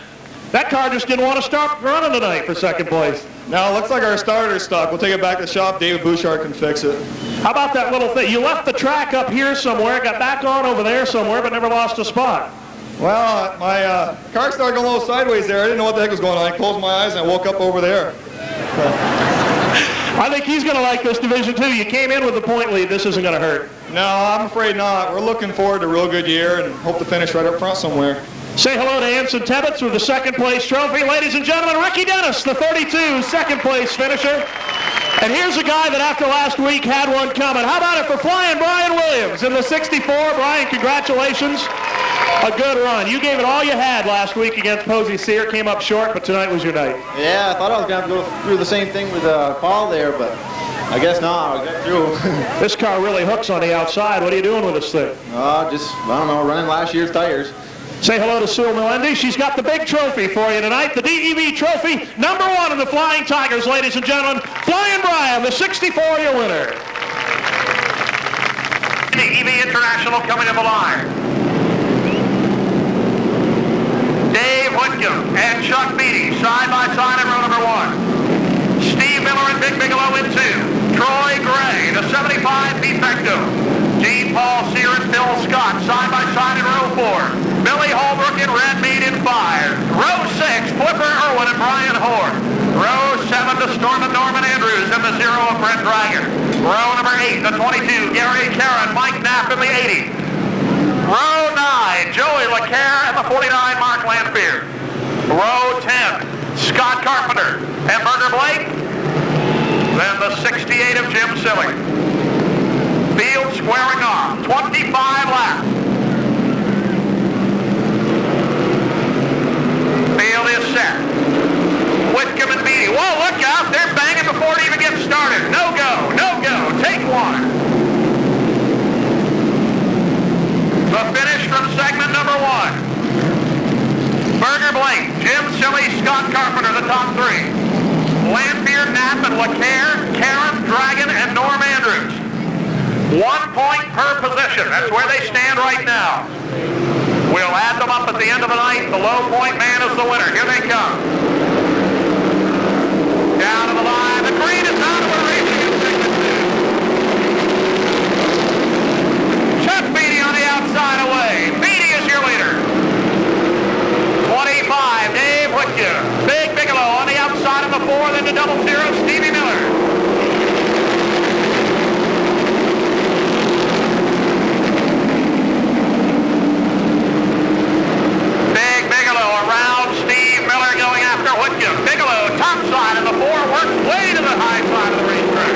That car just didn't want to stop running tonight for second place. Now, it looks like our starter's stuck. We'll take it back to the shop. David Bouchard can fix it. How about that little thing? You left the track up here somewhere, got back on over there somewhere, but never lost a spot. Well, my car started going a little sideways there. I didn't know what the heck was going on. I closed my eyes and I woke up over there. I think he's going to like this division too. You came in with the point lead. This isn't going to hurt. No, I'm afraid not. We're looking forward to a real good year and hope to finish right up front somewhere. Say hello to Anson Tebbets with the second place trophy. Ladies and gentlemen, Ricky Dennis, the 32, second place finisher. And here's a guy that after last week had one coming. How about it for flying Brian Williams in the 64? Brian, congratulations. A good run. You gave it all you had last week against Posey Sear. Came up short, but tonight was your night. Yeah, I thought I was going to have to go through the same thing with Paul there, but I guess not. I'll get through. This car really hooks on the outside. What are you doing with this thing? I don't know, running last year's tires. Say hello to Sue Melendi. She's got the big trophy for you tonight. The DEV trophy, number 1 in the Flying Tigers, ladies and gentlemen. Flying Brian, the 64-year winner. DEV International coming to the line. Dave Whitcomb and Chuck Beatty side by side in row number 1. Steve Miller and Big Bigelow in 2. Troy Gray, the 75 Defecto. Gene Paul Sear and Phil Scott side by side in row 4. Billy Holbrook and Red Mead in 5. Row 6, Flipper Irwin and Brian Hoare. Row 7, the Storm of Norman Andrews and the 0 of Brent Dragon. Row number 8, the 22, Gary Caron, Mike Knapp in the 80. Row 9, Joey LeCaire and the 49, Mark Lanfear. Row 10, Scott Carpenter and Burger Blake. Then the 68 of Jim Silly. Field squaring off, 25 laps. Field is set. Whitcomb and Beatty. Whoa, look out. They're banging before it even gets started. No go. No go. Take 1. The finish from segment number 1. Burger Blake, Jim Silly, Scott Carpenter, the top 3. Lanfear, Knapp, and LeCaire, Caron, Dragon, and Norm Andrews. 1 point per position. That's where they stand right now. We'll add them up at the end of the night. The low point man is the winner. Here they come. Down to the line. The green is out. We're racing in segment 2. Chuck Beatty on the outside away. Beatty is your leader. 25, Dave Whitcomb. Big Bigelow on the outside of the 4. Then the 00, Stevie Miller. Bigelow, top side of the 4, works way to the high side of the racetrack.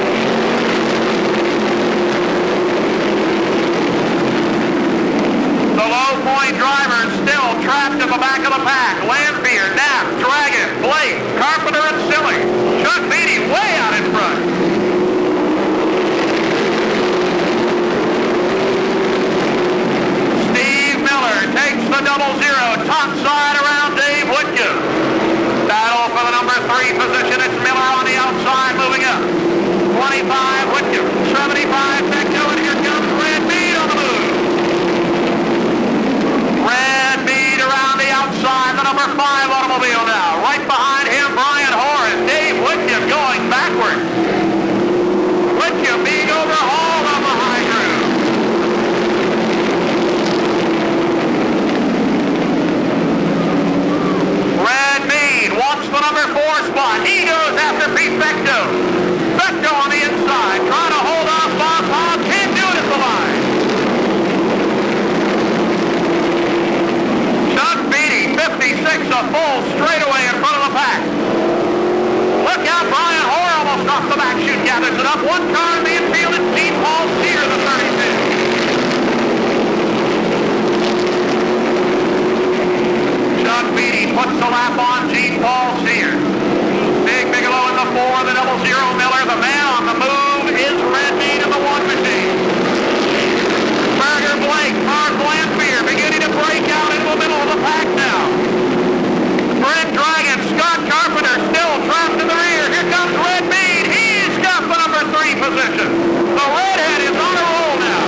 The low point drivers still trapped in the back of the pack. Lanfear, Knapp, Dragon, Blake, Carpenter, and Silly. Chuck Beatty way out in front. Steve Miller takes the 00, top side around Dave Whitcomb. Battle for the number 3 position. It's Miller on the outside moving up. 25, Whitcomb. 75, Pecto, and here comes Red Mead on the move. Red Mead around the outside, the number 5 automobile now. Right behind him, Brian Horace. Dave Whitcomb going backward. Whitcomb being overhauled on the high groove. Red Mead wants the number 4 spot. He goes after Pete Pecto. Pecto on the inside, trying to hold off Bob Hobb. Can't do it at the line. Chuck Beatty, 56, a full straightaway in front of the pack. Look out, Brian Hoare almost off the back chute, gathers it up. One car in the infield, it's Gene Paul Sear, the 32. Chuck Beatty puts the lap on Gene Paul Sear. Big Bigelow in the 4, the 00 Miller. The man on the move is Red Mead in the 1 machine. Berger Blake, Mark Lanphier beginning to break out into the middle of the pack now. Brent Dragon, Scott Carpenter still trapped in the rear. Here comes Red Mead. He's got the number 3 position. The redhead is on a roll now.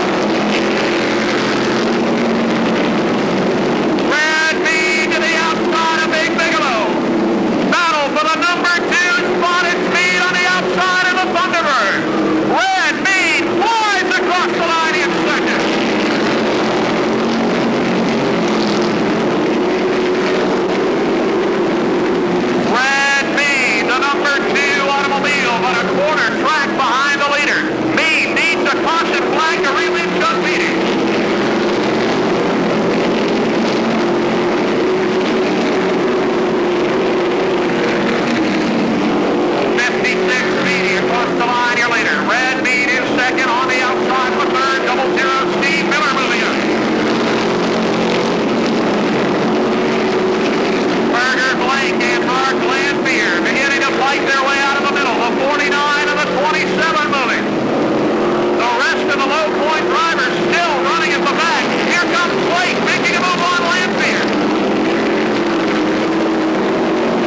Red Mead to the outside of Big Bigelow. Battle for the number 2 spot. It's Mead on the outside of the Thunderbird. Red Mead flies across the line in second. Red Mead, the number 2 automobile, but a quarter track behind the leader. Mead needs a caution flag to reel in Chuck Beatty. Across the line here later. Red Mead is second on the outside of the 3rd. 00 Steve Miller moving up. Berger Blake and Mark Lanphier beginning to fight their way out of the middle. The 49 and the 27 moving. The rest of the low point drivers still running at the back. Here comes Blake making a move on Lanphier.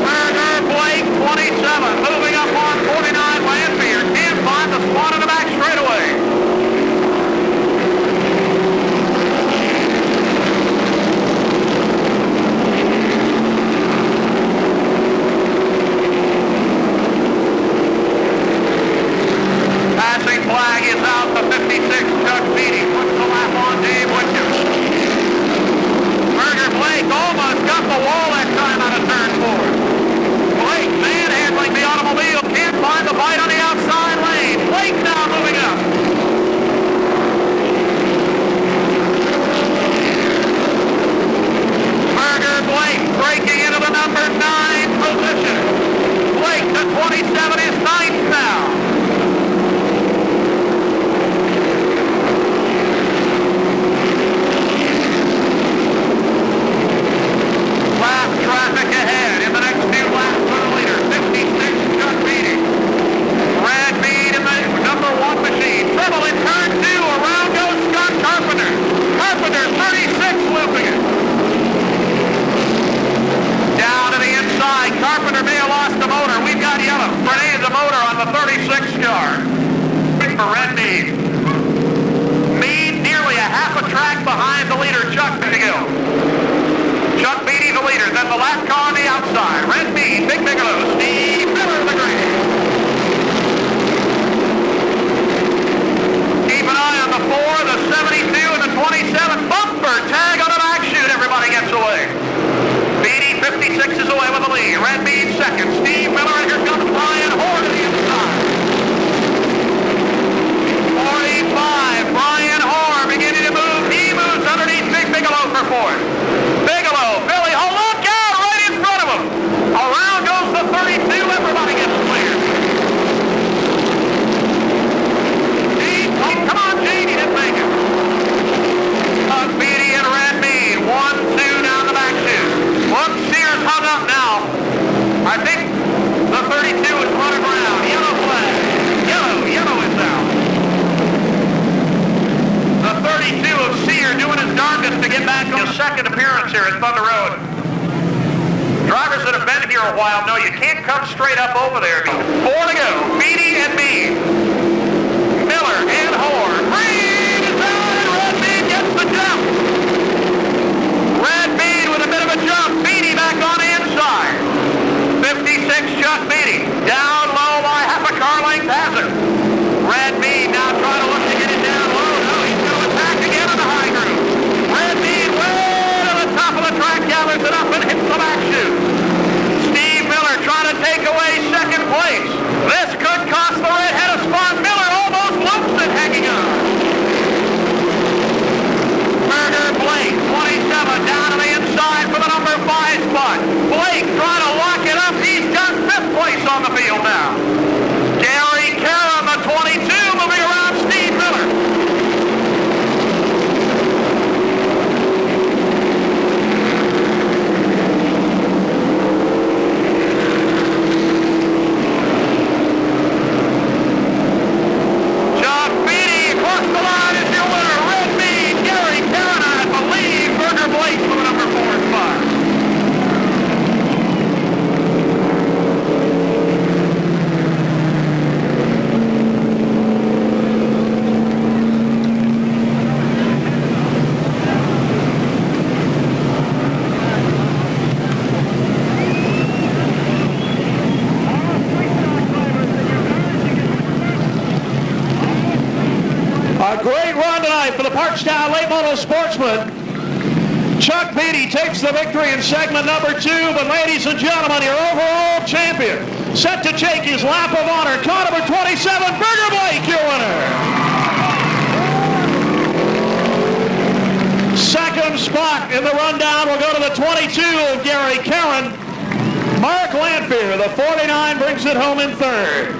Berger Blake 27 moving up on 49 Lanphier. Can't find the spot in the back straightaway. Passing flag is out. The 56 Chuck Beatty puts the lap on Dave Whitcomb. Berger Blake almost got the wall that time out of turn 4. Blake manhandling the automobile, can't find the bite on the outside lane. Blake now moving up. Berger Blake breaking into the number 9 position. Blake, the 27, is 9th now. Lap traffic ahead in the next few laps for the leader. 56 Chuck Beatty. Red Mead in the number 1 machine. Trouble in turn 2. Around goes Scott Carpenter. Carpenter 36 looping it. Down to the inside. Carpenter may have lost the motor. We've got yellow. Grenade the motor on the 36 car. For Red Mead. Mead nearly a half a track behind the leader, Chuck Bigelow. Chuck Beatty the leader, then the lap car on the outside. Red Mead, Big Bigelow, Steve Miller the green. Keep an eye on the 4, the 72, and the 27. Bumper tag on the back chute. Everybody gets away. Beatty, 56, is away with the lead. Red Mead second. Steve Miller, and here comes Brian Hoare to the inside. 45, Brian Hoare beginning to move. He moves underneath Big Bigelow for 4th. Bigelow, Billy, oh look out, right in front of him. Around goes the 32, everybody gets clear. Gene, oh, come on, Gene, he didn't make it. Beatty and Red Mead, 1, 2 down the back chute. Look, Sears hung up now. I think the 32 is running around. Yellow flag. Yellow is out. The 32 of Sear doing his darndest to get back on his second appearance here at Thunder Road. Drivers that have been here a while know you can't come straight up over there. 4 to go. Beatty and Mead. great run tonight for the Parkstown Late Model Sportsman. Chuck Beatty takes the victory in segment number 2, but ladies and gentlemen, your overall champion, set to take his lap of honor, car number 27, Burger Blake, your winner. Second spot in the rundown will go to the 22 of Gary Caron. Mark Lanphier, the 49, brings it home in third.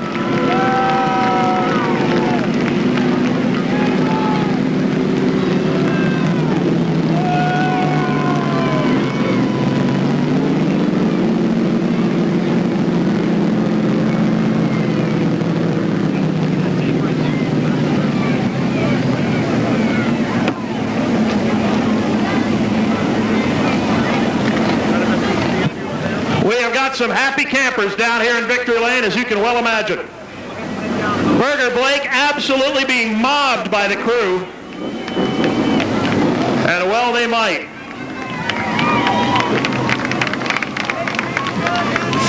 Some happy campers down here in Victory Lane, as you can well imagine. Burger Blake absolutely being mobbed by the crew. And well they might.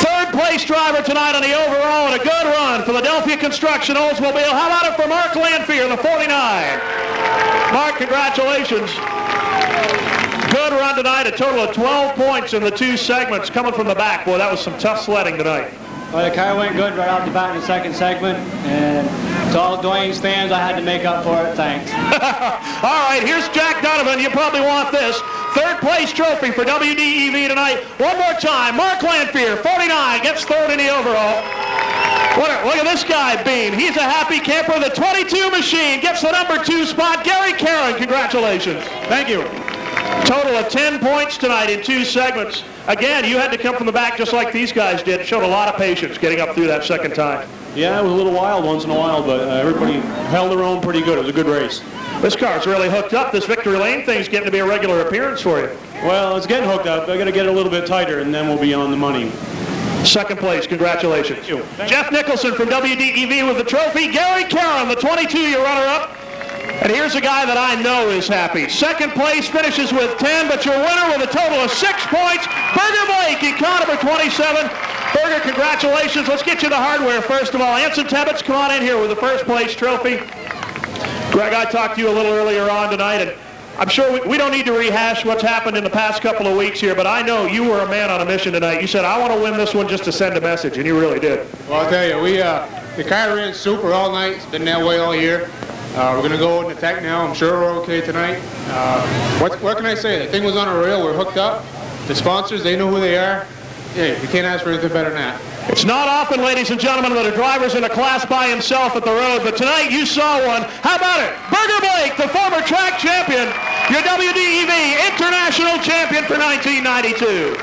Third place driver tonight on the overall, and a good run, Philadelphia Construction Oldsmobile. How about it for Mark Lanphier, the 49? Mark, congratulations. Good run tonight, a total of 12 points in the 2 segments coming from the back. Boy, that was some tough sledding tonight. Well, the car went good right off the bat in the second segment, and to all Dwayne's fans, I had to make up for it. Thanks. All right, here's Jack Donovan. You probably want this. Third place trophy for WDEV tonight. One more time, Mark Lanphier, 49, gets third in the overall. Look at this guy, Bean. He's a happy camper. The 22 machine gets the number 2 spot. Gary Caron, congratulations. Thank you. Total of 10 points tonight in 2 segments. Again, you had to come from the back just like these guys did. Showed a lot of patience getting up through that second time. Yeah, it was a little wild once in a while, but everybody held their own pretty good. It was a good race. This car's really hooked up. This Victory Lane thing's getting to be a regular appearance for you. Well, it's getting hooked up. I got to get it a little bit tighter, and then we'll be on the money. Second place, congratulations. Thank you. Jeff Nicholson from WDEV with the trophy. Gary Caron, the 22, your runner-up. And here's a guy that I know is happy. Second place finishes with 10, but your winner with a total of 6 points, Burger Blake in car number 27. Burger, congratulations. Let's get you the hardware first of all. Anson Tebbets, come on in here with the first place trophy. Greg, I talked to you a little earlier on tonight, and I'm sure we don't need to rehash what's happened in the past couple of weeks here, but I know you were a man on a mission tonight. You said, I want to win this one just to send a message, and you really did. Well, I'll tell you, the car ran super all night. It's been that way all year. We're going to go in attack now. I'm sure we're okay tonight. What can I say? The thing was on a rail. We're hooked up. The sponsors, they know who they are. Hey, you can't ask for anything better than that. It's not often, ladies and gentlemen, that a driver's in a class by himself at the road, but tonight you saw one. How about it? Burger Blake, the former track champion, your WDEV International Champion for 1992.